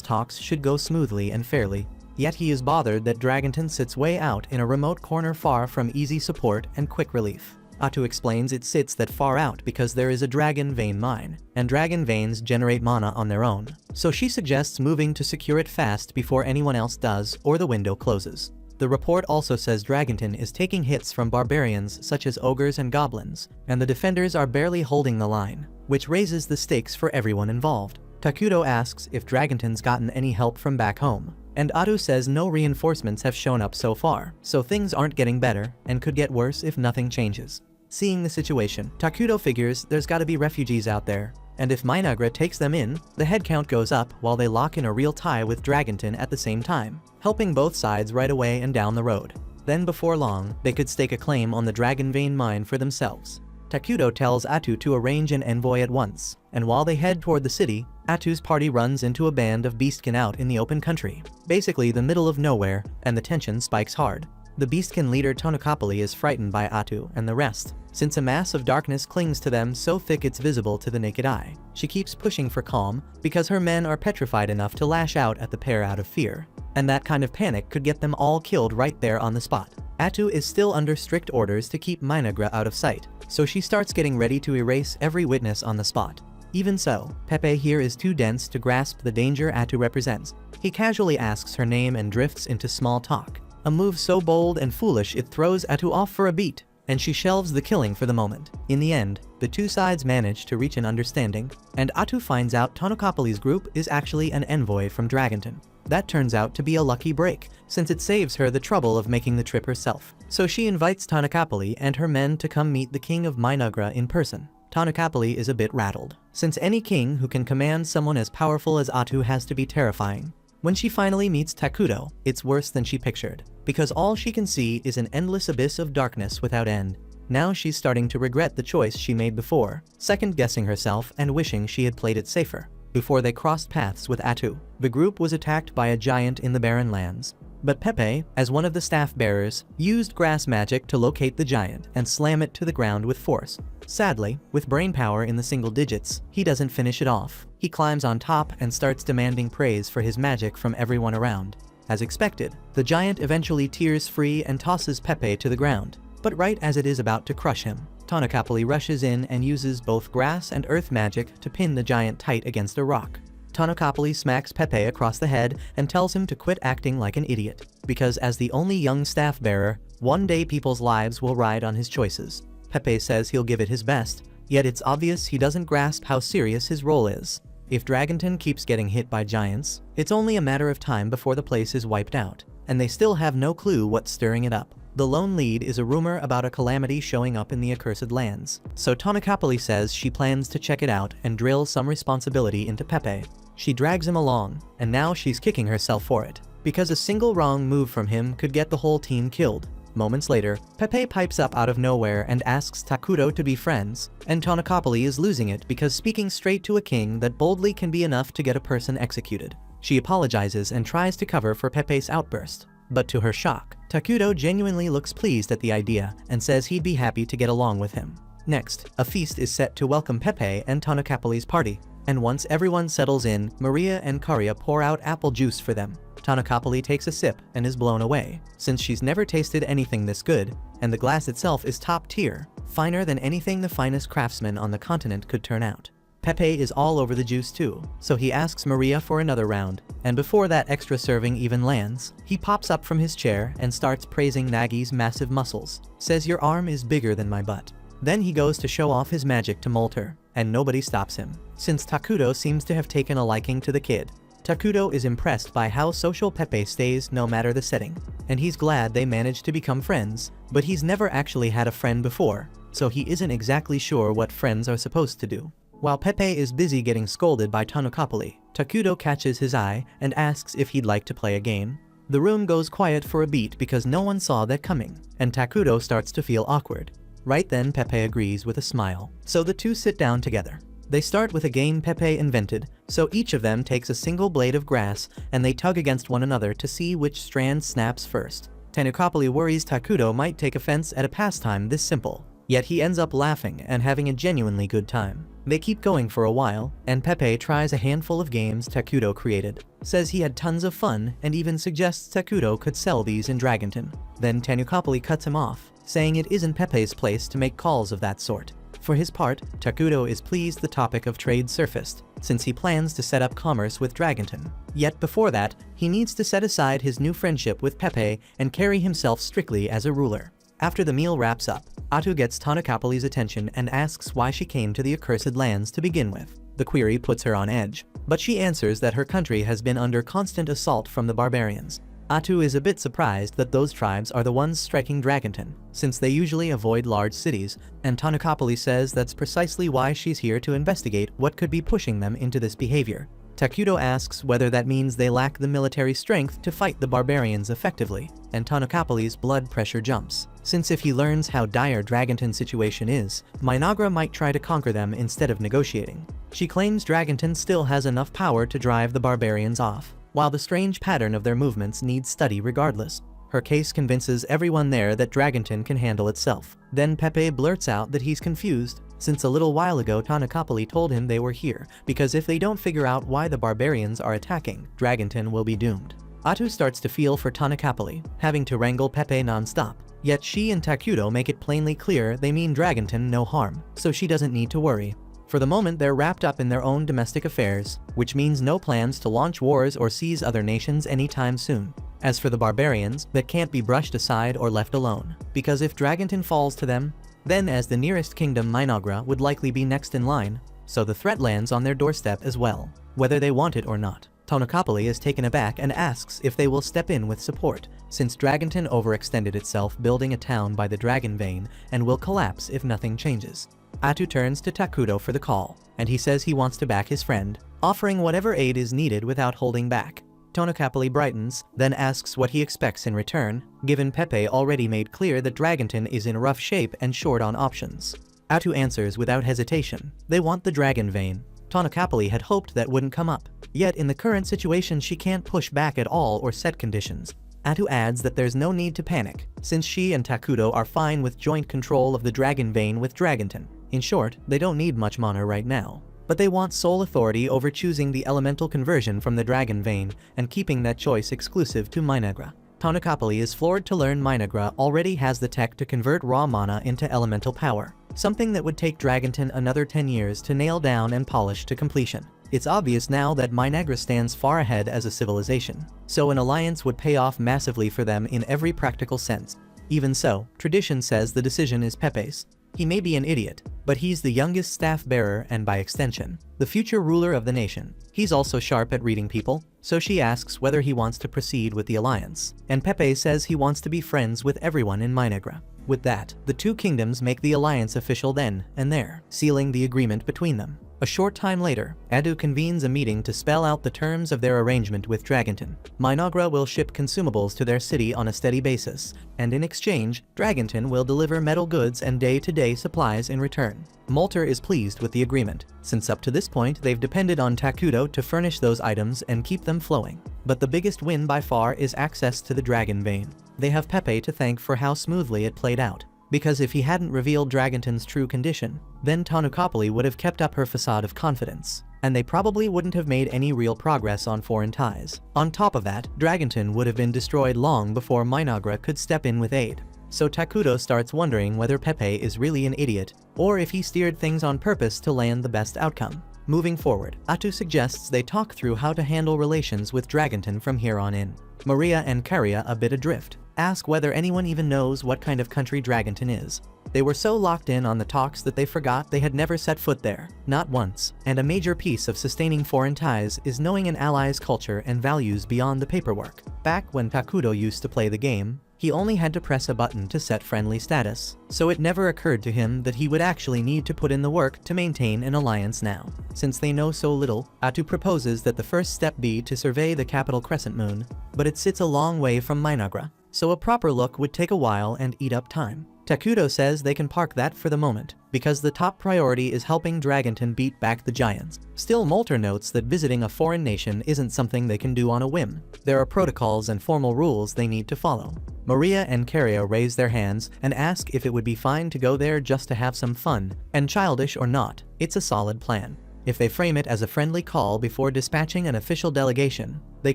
talks should go smoothly and fairly. Yet he is bothered that Dragonton sits way out in a remote corner far from easy support and quick relief. Atu explains it sits that far out because there is a dragon vein mine, and dragon veins generate mana on their own, so she suggests moving to secure it fast before anyone else does or the window closes. The report also says Dragonton is taking hits from barbarians such as ogres and goblins, and the defenders are barely holding the line, which raises the stakes for everyone involved. Takuto asks if Dragonton's gotten any help from back home, and Atu says no reinforcements have shown up so far, so things aren't getting better and could get worse if nothing changes. Seeing the situation, Takuto figures there's gotta be refugees out there, and if Minagra takes them in, the headcount goes up while they lock in a real tie with Dragonton at the same time, helping both sides right away and down the road. Then before long, they could stake a claim on the dragon vein mine for themselves. Takuto tells Atu to arrange an envoy at once, and while they head toward the city, Atu's party runs into a band of beastkin out in the open country, basically the middle of nowhere, and the tension spikes hard. The beastkin leader Tonokapali is frightened by Atu and the rest, since a mass of darkness clings to them so thick it's visible to the naked eye. She keeps pushing for calm, because her men are petrified enough to lash out at the pair out of fear, and that kind of panic could get them all killed right there on the spot. Atu is still under strict orders to keep Minagra out of sight, so she starts getting ready to erase every witness on the spot. Even so, Pepe here is too dense to grasp the danger Atu represents. He casually asks her name and drifts into small talk, a move so bold and foolish it throws Atu off for a beat, and she shelves the killing for the moment. In the end, the two sides manage to reach an understanding, and Atu finds out Tonokapali's group is actually an envoy from Dragonton. That turns out to be a lucky break, since it saves her the trouble of making the trip herself. So she invites Tonokapali and her men to come meet the king of Minagra in person. Tonokapali is a bit rattled, since any king who can command someone as powerful as Atu has to be terrifying. When she finally meets Takuto, it's worse than she pictured, because all she can see is an endless abyss of darkness without end. Now she's starting to regret the choice she made before, second-guessing herself and wishing she had played it safer. Before they crossed paths with Atu, the group was attacked by a giant in the barren lands. But Pepe, as one of the staff bearers, used grass magic to locate the giant and slam it to the ground with force. Sadly, with brain power in the single digits, he doesn't finish it off. He climbs on top and starts demanding praise for his magic from everyone around. As expected, the giant eventually tears free and tosses Pepe to the ground. But right as it is about to crush him, Tonokapali rushes in and uses both grass and earth magic to pin the giant tight against a rock. Tonokapali smacks Pepe across the head and tells him to quit acting like an idiot, because as the only young staff bearer, one day people's lives will ride on his choices. Pepe says he'll give it his best, yet it's obvious he doesn't grasp how serious his role is. If Dragonton keeps getting hit by giants, it's only a matter of time before the place is wiped out, and they still have no clue what's stirring it up. The lone lead is a rumor about a calamity showing up in the accursed lands, so Tonokapali says she plans to check it out and drill some responsibility into Pepe. She drags him along, and now she's kicking herself for it, because a single wrong move from him could get the whole team killed. Moments later, Pepe pipes up out of nowhere and asks Takuto to be friends, and Tonokapali is losing it because speaking straight to a king that boldly can be enough to get a person executed. She apologizes and tries to cover for Pepe's outburst, but to her shock, Takuto genuinely looks pleased at the idea and says he'd be happy to get along with him. Next, a feast is set to welcome Pepe and Tonokapali's party, and once everyone settles in, Maria and Karia pour out apple juice for them. Tonokapali takes a sip and is blown away, since she's never tasted anything this good, and the glass itself is top tier, finer than anything the finest craftsman on the continent could turn out. Pepe is all over the juice too, so he asks Maria for another round, and before that extra serving even lands, he pops up from his chair and starts praising Nagi's massive muscles, says your arm is bigger than my butt. Then he goes to show off his magic to molt her, and nobody stops him, since Takuto seems to have taken a liking to the kid. Takudo is impressed by how social Pepe stays no matter the setting, and he's glad they managed to become friends, but he's never actually had a friend before, so he isn't exactly sure what friends are supposed to do. While Pepe is busy getting scolded by Tanukapali, Takudo catches his eye and asks if he'd like to play a game. The room goes quiet for a beat because no one saw that coming, and Takudo starts to feel awkward. Right then Pepe agrees with a smile, so the two sit down together. They start with a game Pepe invented, so each of them takes a single blade of grass and they tug against one another to see which strand snaps first. Tanukapali worries Takudo might take offense at a pastime this simple, yet he ends up laughing and having a genuinely good time. They keep going for a while, and Pepe tries a handful of games Takudo created, says he had tons of fun, and even suggests Takudo could sell these in Dragonton. Then Tanukapali cuts him off, saying it isn't Pepe's place to make calls of that sort. For his part, Takudo is pleased the topic of trade surfaced, since he plans to set up commerce with Dragonton. Yet before that, he needs to set aside his new friendship with Pepe and carry himself strictly as a ruler. After the meal wraps up, Atu gets Tanukapali's attention and asks why she came to the accursed lands to begin with. The query puts her on edge, but she answers that her country has been under constant assault from the barbarians. Atu is a bit surprised that those tribes are the ones striking Dragonton, since they usually avoid large cities, and Tanukapali says that's precisely why she's here to investigate what could be pushing them into this behavior. Takudo asks whether that means they lack the military strength to fight the barbarians effectively, and Tanukapali's blood pressure jumps, since if he learns how dire Dragonton's situation is, Minagra might try to conquer them instead of negotiating. She claims Dragonton still has enough power to drive the barbarians off, while the strange pattern of their movements needs study regardless. Her case convinces everyone there that Dragonton can handle itself. Then Pepe blurts out that he's confused, since a little while ago Tanukapali told him they were here, because if they don't figure out why the barbarians are attacking, Dragonton will be doomed. Atu starts to feel for Tanukapali, having to wrangle Pepe non-stop. Yet she and Takudo make it plainly clear they mean Dragonton no harm, so she doesn't need to worry. For the moment they're wrapped up in their own domestic affairs, which means no plans to launch wars or seize other nations anytime soon. As for the barbarians, that can't be brushed aside or left alone, because if Dragonton falls to them, then as the nearest kingdom Minagra would likely be next in line, so the threat lands on their doorstep as well, whether they want it or not. Tanukapali is taken aback and asks if they will step in with support, since Dragonton overextended itself building a town by the Dragon Vein and will collapse if nothing changes. Atu turns to Takudo for the call, and he says he wants to back his friend, offering whatever aid is needed without holding back. Tanukapali brightens, then asks what he expects in return, given Pepe already made clear that Dragonton is in rough shape and short on options. Atu answers without hesitation, they want the Dragon Vein. Tanukapali had hoped that wouldn't come up, yet in the current situation she can't push back at all or set conditions. Atu adds that there's no need to panic, since she and Takudo are fine with joint control of the Dragon Vein with Dragonton. In short, they don't need much mana right now, but they want sole authority over choosing the elemental conversion from the Dragon Vein and keeping that choice exclusive to Minagra. Tanukapali is floored to learn Minagra already has the tech to convert raw mana into elemental power, something that would take Dragonton another 10 years to nail down and polish to completion. It's obvious now that Minagra stands far ahead as a civilization, so an alliance would pay off massively for them in every practical sense. Even so, tradition says the decision is Pepe's. He may be an idiot, but he's the youngest staff bearer and by extension, the future ruler of the nation. He's also sharp at reading people, so she asks whether he wants to proceed with the alliance, and Pepe says he wants to be friends with everyone in Minagra. With that, the two kingdoms make the alliance official then and there, sealing the agreement between them. A short time later, Adu convenes a meeting to spell out the terms of their arrangement with Dragonton. Minagra will ship consumables to their city on a steady basis, and in exchange, Dragonton will deliver metal goods and day-to-day supplies in return. Molter is pleased with the agreement, since up to this point they've depended on Takudo to furnish those items and keep them flowing. But the biggest win by far is access to the Dragon Vein. They have Pepe to thank for how smoothly it played out, because if he hadn't revealed Dragonton's true condition, then Tanukapali would have kept up her facade of confidence, and they probably wouldn't have made any real progress on foreign ties. On top of that, Dragonton would have been destroyed long before Minagra could step in with aid. So Takudo starts wondering whether Pepe is really an idiot, or if he steered things on purpose to land the best outcome. Moving forward, Atu suggests they talk through how to handle relations with Dragonton from here on in. Maria and Karia a bit adrift, ask whether anyone even knows what kind of country Dragonton is. They were so locked in on the talks that they forgot they had never set foot there, not once, and a major piece of sustaining foreign ties is knowing an ally's culture and values beyond the paperwork. Back when Takudo used to play the game, he only had to press a button to set friendly status, so it never occurred to him that he would actually need to put in the work to maintain an alliance now. Since they know so little, Atu proposes that the first step be to survey the capital crescent moon, but it sits a long way from Minagra, so a proper look would take a while and eat up time. Takudo says they can park that for the moment, because the top priority is helping Dragonton beat back the giants. Still, Molter notes that visiting a foreign nation isn't something they can do on a whim. There are protocols and formal rules they need to follow. Maria and Caria raise their hands and ask if it would be fine to go there just to have some fun, and childish or not, it's a solid plan. If they frame it as a friendly call before dispatching an official delegation, they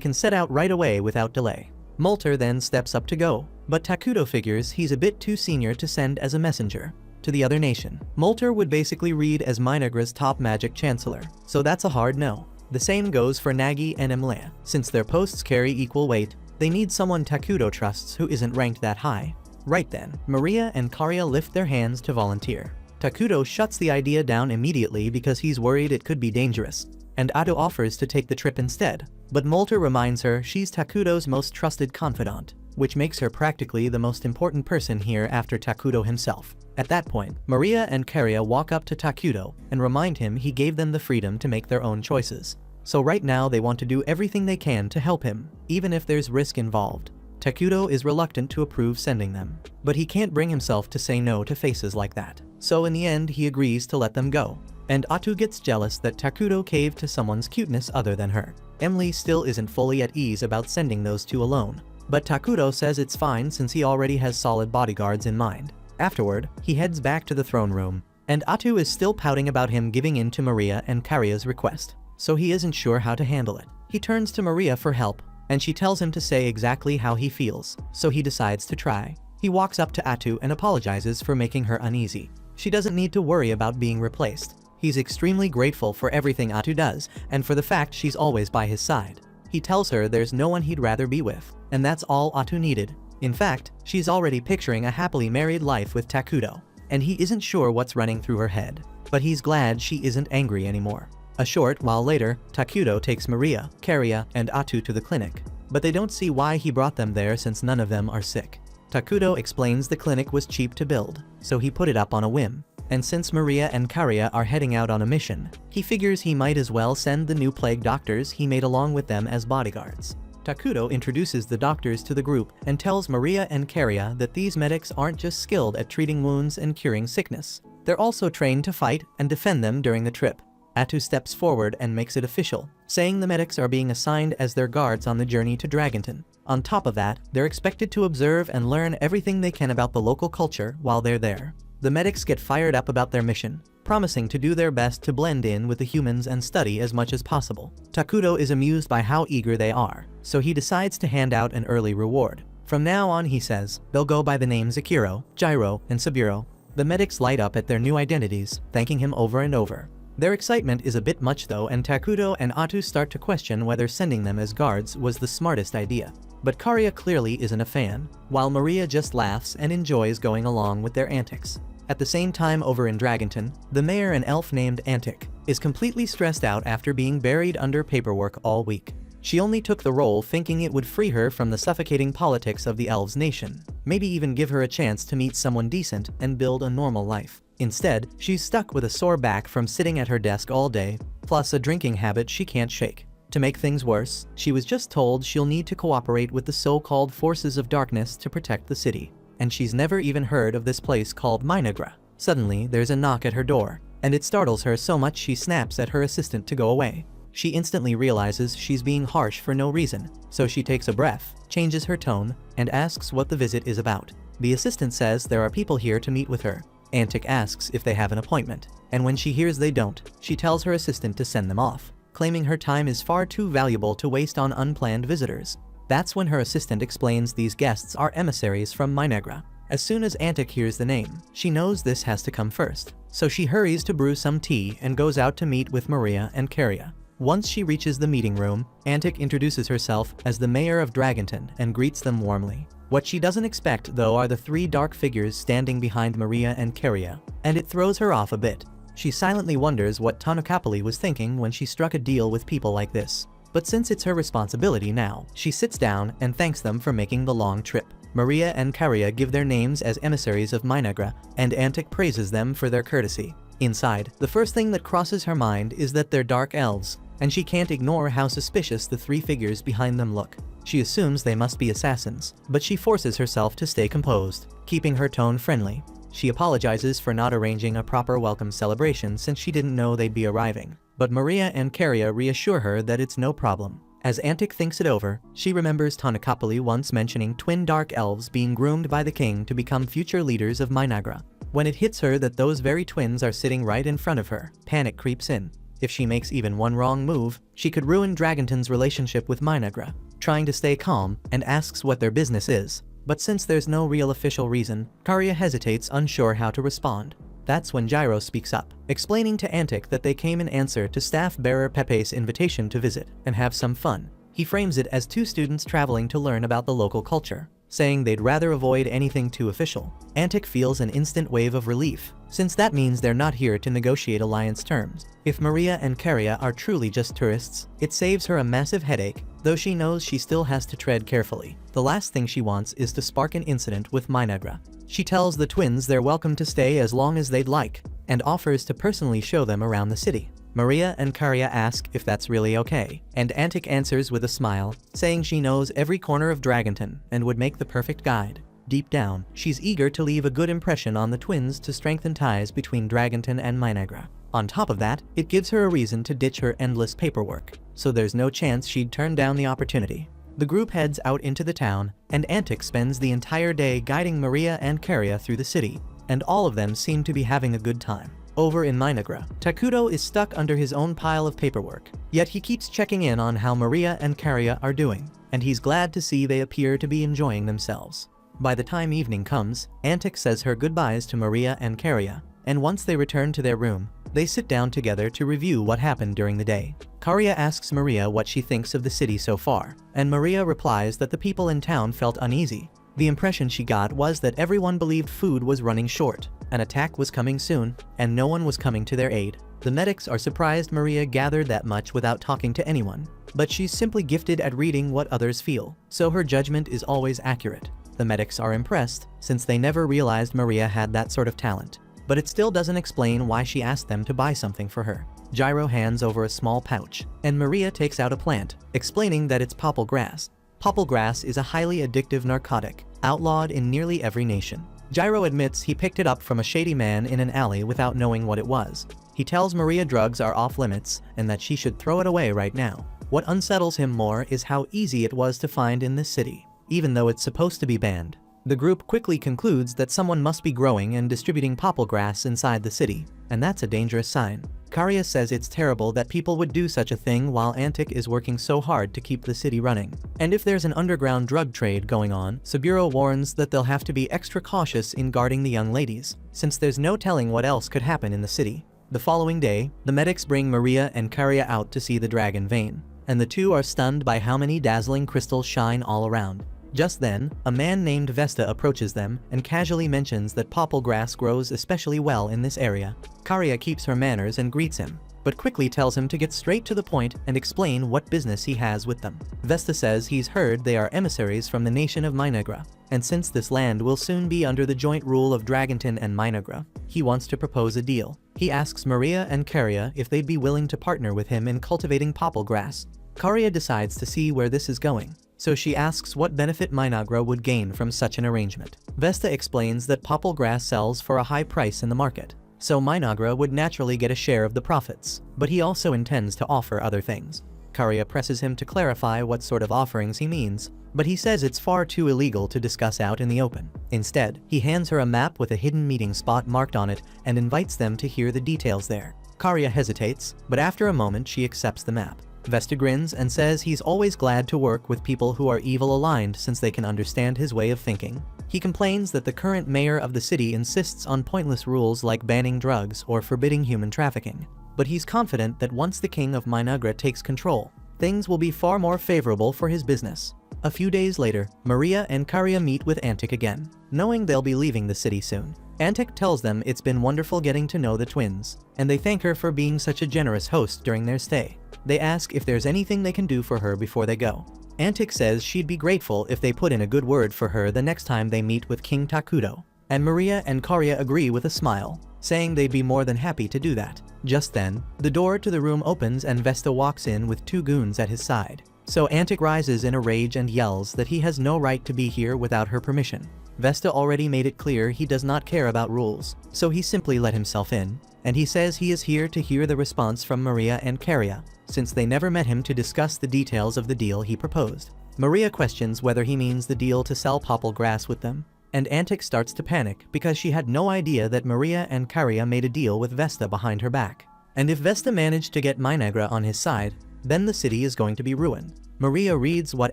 can set out right away without delay. Molter then steps up to go, but Takudo figures he's a bit too senior to send as a messenger to the other nation. Molter would basically read as Minagra's top magic chancellor, so that's a hard no. The same goes for Nagi and Emlea. Since their posts carry equal weight, they need someone Takudo trusts who isn't ranked that high. Right then, Maria and Caria lift their hands to volunteer. Takudo shuts the idea down immediately because he's worried it could be dangerous, and Atu offers to take the trip instead. But Molter reminds her she's Takudo's most trusted confidant, which makes her practically the most important person here after Takudo himself. At that point, Maria and Caria walk up to Takudo and remind him he gave them the freedom to make their own choices. So right now they want to do everything they can to help him, even if there's risk involved. Takudo is reluctant to approve sending them, but he can't bring himself to say no to faces like that. So in the end he agrees to let them go. And Atu gets jealous that Takudo caved to someone's cuteness other than her. Emily still isn't fully at ease about sending those two alone, but Takudo says it's fine since he already has solid bodyguards in mind. Afterward, he heads back to the throne room, and Atu is still pouting about him giving in to Maria and Caria's request, so he isn't sure how to handle it. He turns to Maria for help, and she tells him to say exactly how he feels, so he decides to try. He walks up to Atu and apologizes for making her uneasy. She doesn't need to worry about being replaced. He's extremely grateful for everything Atu does, and for the fact she's always by his side. He tells her there's no one he'd rather be with, and that's all Atu needed. In fact, she's already picturing a happily married life with Takudo, and he isn't sure what's running through her head, but he's glad she isn't angry anymore. A short while later, Takudo takes Maria, Caria, and Atu to the clinic, but they don't see why he brought them there since none of them are sick. Takudo explains the clinic was cheap to build, so he put it up on a whim. And since Maria and Caria are heading out on a mission, he figures he might as well send the new plague doctors he made along with them as bodyguards. Takudo introduces the doctors to the group and tells Maria and Caria that these medics aren't just skilled at treating wounds and curing sickness. They're also trained to fight and defend them during the trip. Atu steps forward and makes it official, saying the medics are being assigned as their guards on the journey to Dragonton. On top of that, they're expected to observe and learn everything they can about the local culture while they're there. The medics get fired up about their mission, promising to do their best to blend in with the humans and study as much as possible. Takudo is amused by how eager they are, so he decides to hand out an early reward. From now on, he says, they'll go by the names Akiro, Gyro, and Saburo. The medics light up at their new identities, thanking him over and over. Their excitement is a bit much though, and Takudo and Atu start to question whether sending them as guards was the smartest idea. But Caria clearly isn't a fan, while Maria just laughs and enjoys going along with their antics. At the same time over in Dragonton, the mayor, an elf named Antic, is completely stressed out after being buried under paperwork all week. She only took the role thinking it would free her from the suffocating politics of the elves' nation, maybe even give her a chance to meet someone decent and build a normal life. Instead, she's stuck with a sore back from sitting at her desk all day, plus a drinking habit she can't shake. To make things worse, she was just told she'll need to cooperate with the so-called forces of darkness to protect the city. And she's never even heard of this place called Minagra. Suddenly, there's a knock at her door, and it startles her so much she snaps at her assistant to go away. She instantly realizes she's being harsh for no reason, so she takes a breath, changes her tone, and asks what the visit is about. The assistant says there are people here to meet with her. Antic asks if they have an appointment, and when she hears they don't, she tells her assistant to send them off, claiming her time is far too valuable to waste on unplanned visitors. That's when her assistant explains these guests are emissaries from Minagra. As soon as Antic hears the name, she knows this has to come first, so she hurries to brew some tea and goes out to meet with Maria and Caria. Once she reaches the meeting room, Antic introduces herself as the mayor of Dragonton and greets them warmly. What she doesn't expect, though, are the three dark figures standing behind Maria and Keria, and it throws her off a bit. She silently wonders what Tanakapali was thinking when she struck a deal with people like this. But since it's her responsibility now, she sits down and thanks them for making the long trip. Maria and Keria give their names as emissaries of Minagra, and Antic praises them for their courtesy. Inside, the first thing that crosses her mind is that they're dark elves, and she can't ignore how suspicious the three figures behind them look. She assumes they must be assassins, but she forces herself to stay composed, keeping her tone friendly. She apologizes for not arranging a proper welcome celebration since she didn't know they'd be arriving. But Maria and Keria reassure her that it's no problem. As Antic thinks it over, she remembers Tanakapali once mentioning twin dark elves being groomed by the king to become future leaders of Minagra. When it hits her that those very twins are sitting right in front of her, panic creeps in. If she makes even one wrong move, she could ruin Dragonton's relationship with Minagra. Trying to stay calm, and asks what their business is. But since there's no real official reason, Keria hesitates, unsure how to respond. That's when Gyro speaks up, explaining to Antic that they came in answer to staff bearer Pepe's invitation to visit and have some fun. He frames it as two students traveling to learn about the local culture, saying they'd rather avoid anything too official. Antic feels an instant wave of relief, since that means they're not here to negotiate alliance terms. If Maria and Keria are truly just tourists, it saves her a massive headache, though she knows she still has to tread carefully. The last thing she wants is to spark an incident with Minagra. She tells the twins they're welcome to stay as long as they'd like, and offers to personally show them around the city. Maria and Keria ask if that's really okay, and Antic answers with a smile, saying she knows every corner of Dragonton and would make the perfect guide. Deep down, she's eager to leave a good impression on the twins to strengthen ties between Dragonton and Minagra. On top of that, it gives her a reason to ditch her endless paperwork, so there's no chance she'd turn down the opportunity. The group heads out into the town, and Antic spends the entire day guiding Maria and Keria through the city, and all of them seem to be having a good time. Over in Minagra, Takuto is stuck under his own pile of paperwork, yet he keeps checking in on how Maria and Keria are doing, and he's glad to see they appear to be enjoying themselves. By the time evening comes, Antic says her goodbyes to Maria and Keria, and once they return to their room, they sit down together to review what happened during the day. Keria asks Maria what she thinks of the city so far, and Maria replies that the people in town felt uneasy. The impression she got was that everyone believed food was running short, an attack was coming soon, and no one was coming to their aid. The medics are surprised Maria gathered that much without talking to anyone, but she's simply gifted at reading what others feel, so her judgment is always accurate. The medics are impressed, since they never realized Maria had that sort of talent. But it still doesn't explain why she asked them to buy something for her. Gyro hands over a small pouch, and Maria takes out a plant, explaining that it's popple grass. Popple grass is a highly addictive narcotic, outlawed in nearly every nation. Gyro admits he picked it up from a shady man in an alley without knowing what it was. He tells Maria drugs are off limits and that she should throw it away right now. What unsettles him more is how easy it was to find in this city, even though it's supposed to be banned. The group quickly concludes that someone must be growing and distributing popple grass inside the city, and that's a dangerous sign. Keria says it's terrible that people would do such a thing while Antic is working so hard to keep the city running. And if there's an underground drug trade going on, Saburo warns that they'll have to be extra cautious in guarding the young ladies, since there's no telling what else could happen in the city. The following day, the medics bring Maria and Keria out to see the dragon vein, and the two are stunned by how many dazzling crystals shine all around. Just then, a man named Vesta approaches them and casually mentions that popple grass grows especially well in this area. Keria keeps her manners and greets him, but quickly tells him to get straight to the point and explain what business he has with them. Vesta says he's heard they are emissaries from the nation of Minagra, and since this land will soon be under the joint rule of Dragonton and Minagra, he wants to propose a deal. He asks Maria and Keria if they'd be willing to partner with him in cultivating popple grass. Keria decides to see where this is going, so she asks what benefit Minagra would gain from such an arrangement. Vesta explains that popple grass sells for a high price in the market, so Minagra would naturally get a share of the profits, but he also intends to offer other things. Keria presses him to clarify what sort of offerings he means, but he says it's far too illegal to discuss out in the open. Instead, he hands her a map with a hidden meeting spot marked on it and invites them to hear the details there. Keria hesitates, but after a moment she accepts the map. Vesta grins and says he's always glad to work with people who are evil aligned since they can understand his way of thinking. He complains that the current mayor of the city insists on pointless rules like banning drugs or forbidding human trafficking. but he's confident that once the king of Minagra takes control, things will be far more favorable for his business. A few days later, Maria and Karya meet with Antic again, knowing they'll be leaving the city soon. Antic tells them it's been wonderful getting to know the twins, and they thank her for being such a generous host during their stay. They ask if there's anything they can do for her before they go. Antic says she'd be grateful if they put in a good word for her the next time they meet with King Takudo. And Maria and Karya agree with a smile, saying they'd be more than happy to do that. Just then, the door to the room opens and Vesta walks in with 2 goons at his side. So Antic rises in a rage and yells that he has no right to be here without her permission. Vesta already made it clear he does not care about rules, so he simply let himself in, and he says he is here to hear the response from Maria and Karya, since they never met him to discuss the details of the deal he proposed. Maria questions whether he means the deal to sell popple grass with them, and Antic starts to panic because she had no idea that Maria and Karya made a deal with Vesta behind her back. And if Vesta managed to get Minagra on his side, then the city is going to be ruined. Maria reads what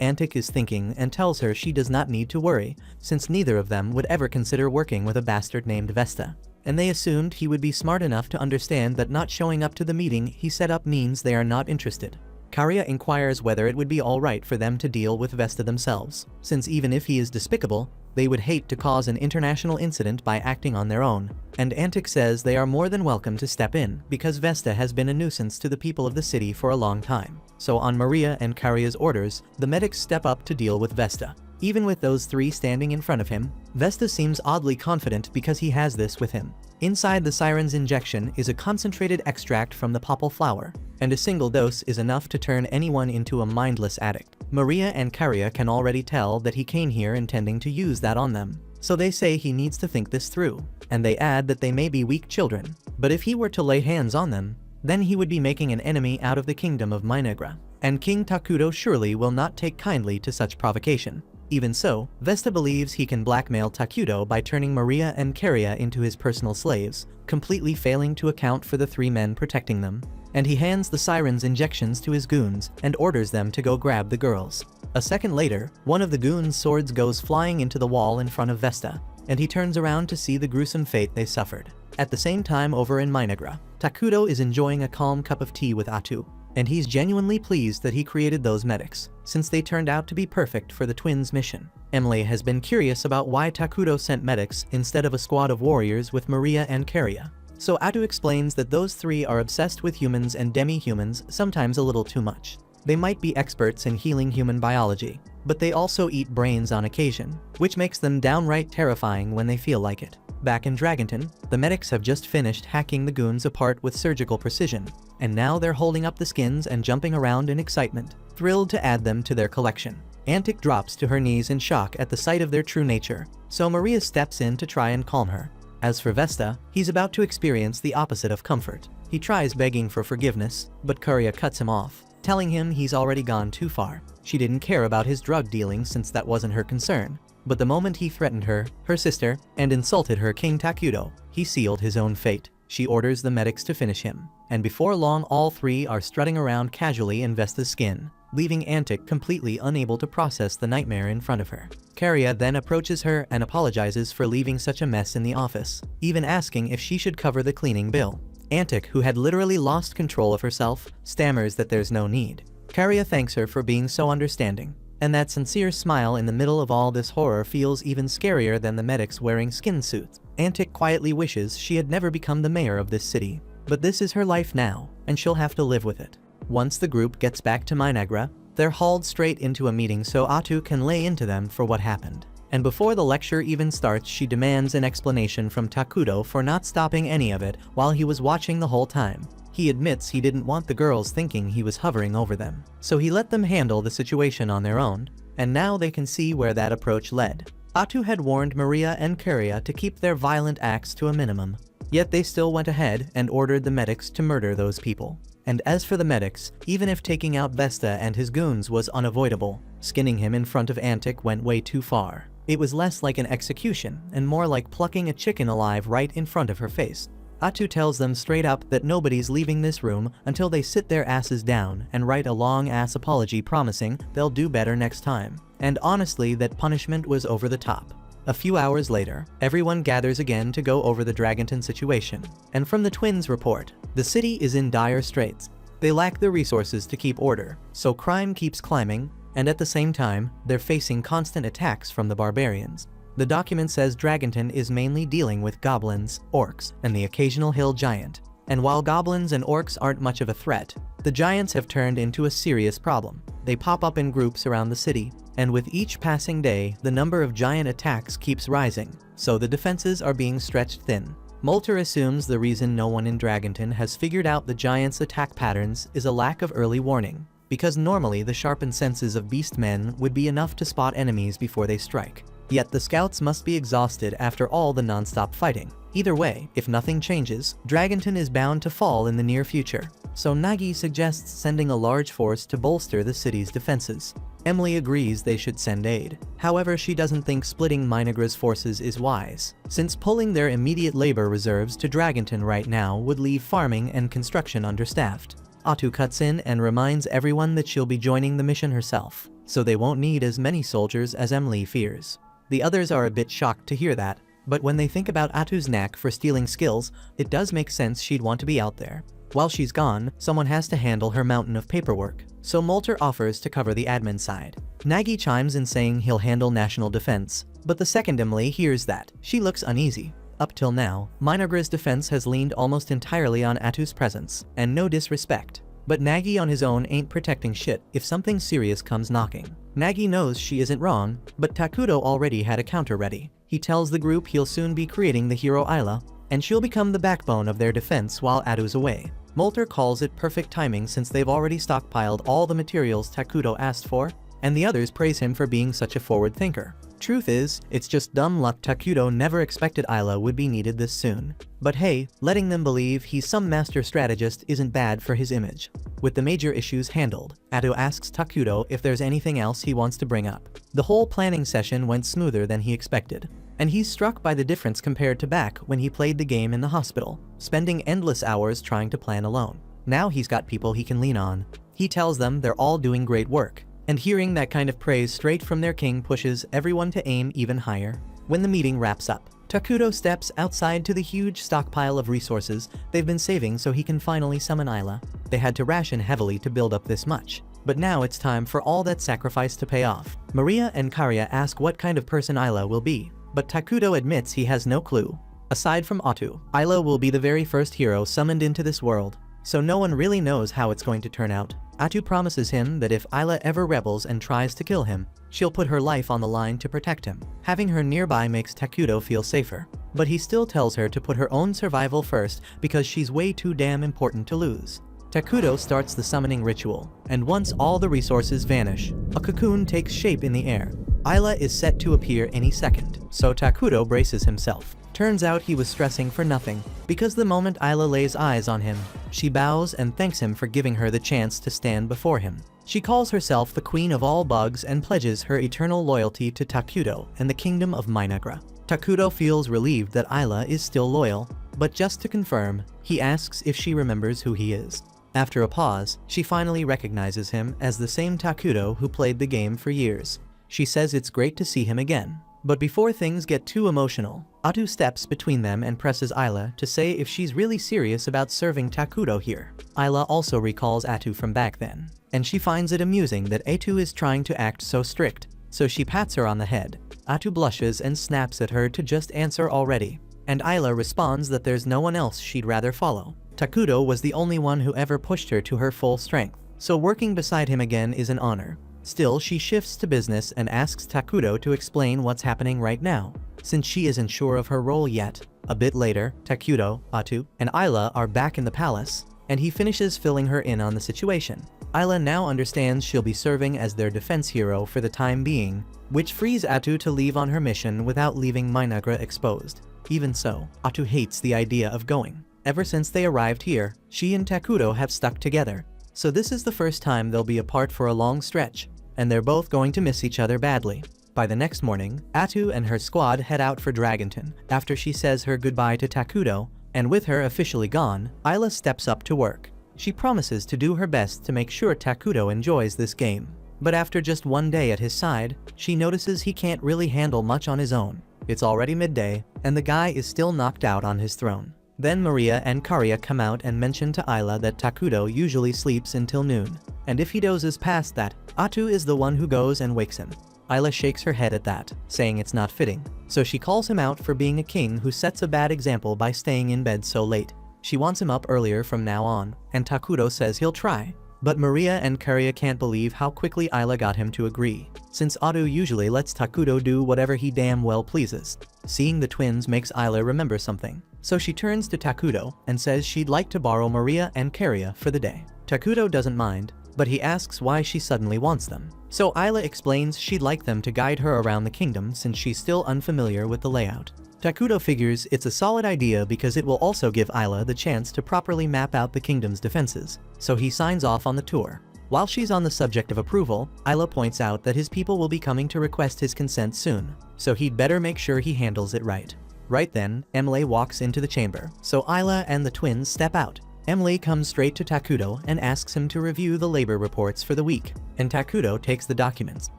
Antic is thinking and tells her she does not need to worry, since neither of them would ever consider working with a bastard named Vesta. And they assumed he would be smart enough to understand that not showing up to the meeting he set up means they are not interested. Karya inquires whether it would be alright for them to deal with Vesta themselves, since even if he is despicable, they would hate to cause an international incident by acting on their own. And Antic says they are more than welcome to step in, because Vesta has been a nuisance to the people of the city for a long time. So on Maria and Karya's orders, the medics step up to deal with Vesta. Even with those 3 standing in front of him, Vesta seems oddly confident because he has this with him. Inside the siren's injection is a concentrated extract from the popple flower, and a single dose is enough to turn anyone into a mindless addict. Maria and Karya can already tell that he came here intending to use that on them, so they say he needs to think this through, and they add that they may be weak children, but if he were to lay hands on them, then he would be making an enemy out of the kingdom of Minagra, and King Takudo surely will not take kindly to such provocation. Even so, Vesta believes he can blackmail Takudo by turning Maria and Karya into his personal slaves, completely failing to account for the 3 men protecting them, and he hands the siren's injections to his goons and orders them to go grab the girls. A second later, one of the goons' swords goes flying into the wall in front of Vesta, and he turns around to see the gruesome fate they suffered. At the same time over in Minagra, Takudo is enjoying a calm cup of tea with Atu, and he's genuinely pleased that he created those medics, since they turned out to be perfect for the twins' mission. Emily has been curious about why Takudo sent medics instead of a squad of warriors with Maria and Karya. So Atu explains that those 3 are obsessed with humans and demi-humans, sometimes a little too much. They might be experts in healing human biology, but they also eat brains on occasion, which makes them downright terrifying when they feel like it. Back in Dragonton, the medics have just finished hacking the goons apart with surgical precision, and now they're holding up the skins and jumping around in excitement, thrilled to add them to their collection. Antic drops to her knees in shock at the sight of their true nature, so Maria steps in to try and calm her. As for Vesta, he's about to experience the opposite of comfort. He tries begging for forgiveness, but Karya cuts him off, telling him he's already gone too far. She didn't care about his drug dealing since that wasn't her concern, but the moment he threatened her, her sister, and insulted her King Takudo, he sealed his own fate. She orders the medics to finish him, and before long all 3 are strutting around casually in Vesta's skin, leaving Antic completely unable to process the nightmare in front of her. Karya then approaches her and apologizes for leaving such a mess in the office, even asking if she should cover the cleaning bill. Antic, who had literally lost control of herself, stammers that there's no need. Karya thanks her for being so understanding, and that sincere smile in the middle of all this horror feels even scarier than the medics wearing skin suits. Antic quietly wishes she had never become the mayor of this city, but this is her life now, and she'll have to live with it. Once the group gets back to Minagra, they're hauled straight into a meeting so Atu can lay into them for what happened. And before the lecture even starts, she demands an explanation from Takudo for not stopping any of it while he was watching the whole time. He admits he didn't want the girls thinking he was hovering over them, so he let them handle the situation on their own, and now they can see where that approach led. Atu had warned Maria and Karya to keep their violent acts to a minimum, yet they still went ahead and ordered the medics to murder those people. And as for the medics, even if taking out Vesta and his goons was unavoidable, skinning him in front of Antic went way too far. It was less like an execution and more like plucking a chicken alive right in front of her face. Atu tells them straight up that nobody's leaving this room until they sit their asses down and write a long-ass apology promising they'll do better next time. And honestly, that punishment was over the top. A few hours later, everyone gathers again to go over the Dragonton situation. And from the twins' report, the city is in dire straits. They lack the resources to keep order, so crime keeps climbing, and at the same time, they're facing constant attacks from the barbarians. The document says Dragonton is mainly dealing with goblins, orcs, and the occasional hill giant. And while goblins and orcs aren't much of a threat, the giants have turned into a serious problem. They pop up in groups around the city, and with each passing day, the number of giant attacks keeps rising, so the defenses are being stretched thin. Molter assumes the reason no one in Dragonton has figured out the giants' attack patterns is a lack of early warning, because normally the sharpened senses of beastmen would be enough to spot enemies before they strike. Yet the scouts must be exhausted after all the non-stop fighting. Either way, if nothing changes, Dragonton is bound to fall in the near future, so Nagi suggests sending a large force to bolster the city's defenses. Emily agrees they should send aid. However, she doesn't think splitting Minagra's forces is wise, since pulling their immediate labor reserves to Dragonton right now would leave farming and construction understaffed. Atu cuts in and reminds everyone that she'll be joining the mission herself, so they won't need as many soldiers as Emily fears. The others are a bit shocked to hear that, but when they think about Atu's knack for stealing skills, it does make sense she'd want to be out there. While she's gone, someone has to handle her mountain of paperwork, so Molter offers to cover the admin side. Nagi chimes in saying he'll handle national defense, but the second Emily hears that, she looks uneasy. Up till now, Minagra's defense has leaned almost entirely on Atu's presence, and no disrespect. But Nagi on his own ain't protecting shit if something serious comes knocking. Nagi knows she isn't wrong, but Takudo already had a counter ready. He tells the group he'll soon be creating the hero Ayla, and she'll become the backbone of their defense while Atu's away. Molter calls it perfect timing since they've already stockpiled all the materials Takudo asked for, and the others praise him for being such a forward thinker. Truth is, it's just dumb luck Takudo never expected Ayla would be needed this soon. But hey, letting them believe he's some master strategist isn't bad for his image. With the major issues handled, Atu asks Takudo if there's anything else he wants to bring up. The whole planning session went smoother than he expected, and he's struck by the difference compared to back when he played the game in the hospital, spending endless hours trying to plan alone. Now he's got people he can lean on. He tells them they're all doing great work, and hearing that kind of praise straight from their king pushes everyone to aim even higher. When the meeting wraps up, Takudo steps outside to the huge stockpile of resources they've been saving so he can finally summon Ayla. They had to ration heavily to build up this much, but now it's time for all that sacrifice to pay off. Maria and Karya ask what kind of person Ayla will be, but Takudo admits he has no clue. Aside from Atu, Ayla will be the very first hero summoned into this world, so no one really knows how it's going to turn out. Atu promises him that if Ayla ever rebels and tries to kill him, she'll put her life on the line to protect him. Having her nearby makes Takudo feel safer, but he still tells her to put her own survival first because she's way too damn important to lose. Takudo starts the summoning ritual, and once all the resources vanish, a cocoon takes shape in the air. Ayla is set to appear any second, so Takudo braces himself. Turns out he was stressing for nothing, because the moment Ayla lays eyes on him, she bows and thanks him for giving her the chance to stand before him. She calls herself the queen of all bugs and pledges her eternal loyalty to Takudo and the kingdom of Minagra. Takudo feels relieved that Ayla is still loyal, but just to confirm, he asks if she remembers who he is. After a pause, she finally recognizes him as the same Takudo who played the game for years. She says it's great to see him again. But before things get too emotional, Atu steps between them and presses Ayla to say if she's really serious about serving Takudo here. Ayla also recalls Atu from back then, and she finds it amusing that Atu is trying to act so strict, so she pats her on the head. Atu blushes and snaps at her to just answer already, and Ayla responds that there's no one else she'd rather follow. Takudo was the only one who ever pushed her to her full strength, so working beside him again is an honor. Still, she shifts to business and asks Takudo to explain what's happening right now, since she isn't sure of her role yet. A bit later, Takudo, Atu, and Ayla are back in the palace, and he finishes filling her in on the situation. Ayla now understands she'll be serving as their defense hero for the time being, which frees Atu to leave on her mission without leaving Minagra exposed. Even so, Atu hates the idea of going. Ever since they arrived here, she and Takudo have stuck together, so this is the first time they'll be apart for a long stretch, and they're both going to miss each other badly. By the next morning, Atu and her squad head out for Dragonton after she says her goodbye to Takudo, and with her officially gone, Ayla steps up to work. She promises to do her best to make sure Takudo enjoys this game. But after just one day at his side, she notices he can't really handle much on his own. It's already midday, and the guy is still knocked out on his throne. Then Maria and Karya come out and mention to Ayla that Takuto usually sleeps until noon, and if he dozes past that, Atu is the one who goes and wakes him. Ayla shakes her head at that, saying it's not fitting, so she calls him out for being a king who sets a bad example by staying in bed so late. She wants him up earlier from now on, and Takuto says he'll try. But Maria and Karya can't believe how quickly Ayla got him to agree, since Atu usually lets Takuto do whatever he damn well pleases. Seeing the twins makes Ayla remember something, so she turns to Takuto and says she'd like to borrow Maria and Karya for the day. Takuto doesn't mind, but he asks why she suddenly wants them. So Ayla explains she'd like them to guide her around the kingdom since she's still unfamiliar with the layout. Takuto figures it's a solid idea because it will also give Ayla the chance to properly map out the kingdom's defenses, so he signs off on the tour. While she's on the subject of approval, Ayla points out that his people will be coming to request his consent soon, so he'd better make sure he handles it right. Right then, Emily walks into the chamber, so Ayla and the twins step out. Emily comes straight to Takuto and asks him to review the labor reports for the week, and Takuto takes the documents.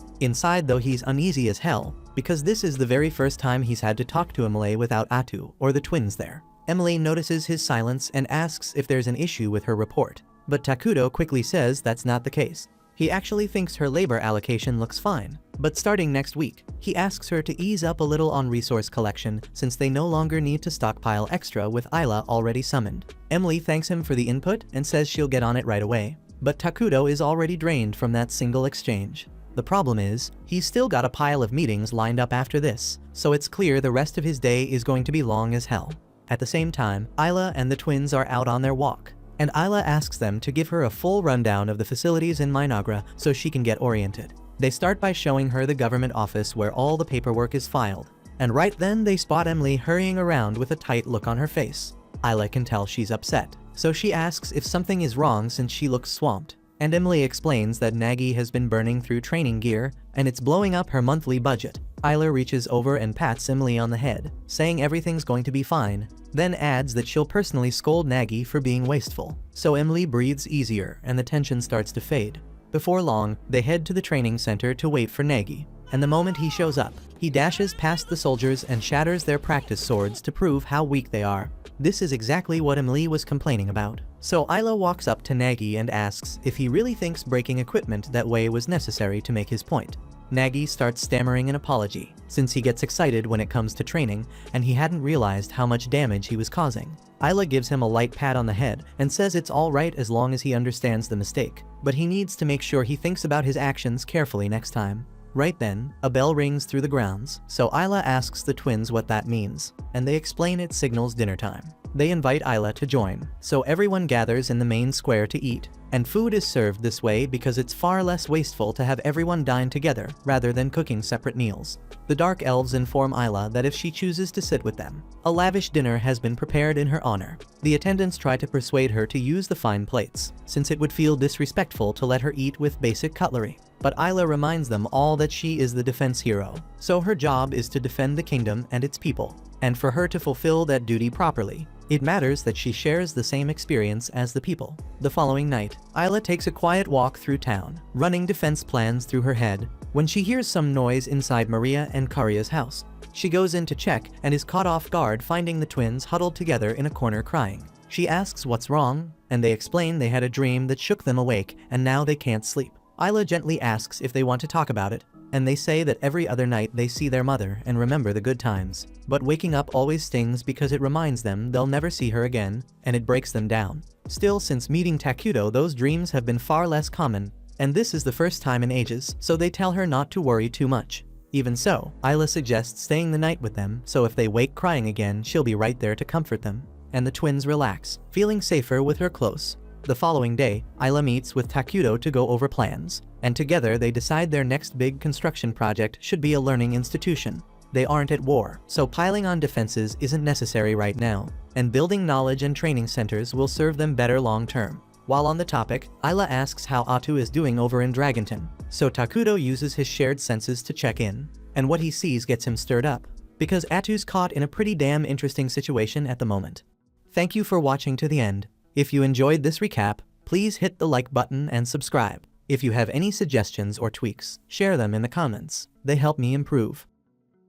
Inside though, he's uneasy as hell, because this is the very first time he's had to talk to Emily without Atu or the twins there. Emily notices his silence and asks if there's an issue with her report, but Takuto quickly says that's not the case. He actually thinks her labor allocation looks fine, but starting next week, he asks her to ease up a little on resource collection since they no longer need to stockpile extra with Ayla already summoned. Emily thanks him for the input and says she'll get on it right away, but Takuto is already drained from that single exchange. The problem is, he's still got a pile of meetings lined up after this, so it's clear the rest of his day is going to be long as hell. At the same time, Ayla and the twins are out on their walk, and Ayla asks them to give her a full rundown of the facilities in Minagra so she can get oriented. They start by showing her the government office where all the paperwork is filed, and right then they spot Emily hurrying around with a tight look on her face. Ayla can tell she's upset, so she asks if something is wrong since she looks swamped. And Emily explains that Nagi has been burning through training gear, and it's blowing up her monthly budget. Ayla reaches over and pats Emily on the head, saying everything's going to be fine, then adds that she'll personally scold Nagi for being wasteful. So Emily breathes easier and the tension starts to fade. Before long, they head to the training center to wait for Nagi, and the moment he shows up, he dashes past the soldiers and shatters their practice swords to prove how weak they are. This is exactly what Emily was complaining about. So Ayla walks up to Nagi and asks if he really thinks breaking equipment that way was necessary to make his point. Nagi starts stammering an apology, since he gets excited when it comes to training, and he hadn't realized how much damage he was causing. Ayla gives him a light pat on the head and says it's alright as long as he understands the mistake, but he needs to make sure he thinks about his actions carefully next time. Right then, a bell rings through the grounds, so Ayla asks the twins what that means, and they explain it signals dinner time. They invite Ayla to join, so everyone gathers in the main square to eat, and food is served this way because it's far less wasteful to have everyone dine together rather than cooking separate meals. The Dark Elves inform Ayla that if she chooses to sit with them, a lavish dinner has been prepared in her honor. The attendants try to persuade her to use the fine plates, since it would feel disrespectful to let her eat with basic cutlery. But Ayla reminds them all that she is the defense hero, so her job is to defend the kingdom and its people. And for her to fulfill that duty properly, it matters that she shares the same experience as the people. The following night, Ayla takes a quiet walk through town, running defense plans through her head, when she hears some noise inside Maria and Karya's house. She goes in to check and is caught off guard finding the twins huddled together in a corner crying. She asks what's wrong, and they explain they had a dream that shook them awake and now they can't sleep. Ayla gently asks if they want to talk about it, and they say that every other night they see their mother and remember the good times. But waking up always stings because it reminds them they'll never see her again, and it breaks them down. Still, since meeting Takuto, those dreams have been far less common, and this is the first time in ages, so they tell her not to worry too much. Even so, Ayla suggests staying the night with them, so if they wake crying again, she'll be right there to comfort them. And the twins relax, feeling safer with her close. The following day, Ayla meets with Takuto to go over plans, and together they decide their next big construction project should be a learning institution. They aren't at war, so piling on defenses isn't necessary right now, and building knowledge and training centers will serve them better long term. While on the topic, Ayla asks how Atu is doing over in Dragonton, so Takuto uses his shared senses to check in, and what he sees gets him stirred up, because Atu's caught in a pretty damn interesting situation at the moment. Thank you for watching to the end. If you enjoyed this recap, please hit the like button and subscribe. If you have any suggestions or tweaks, share them in the comments. They help me improve.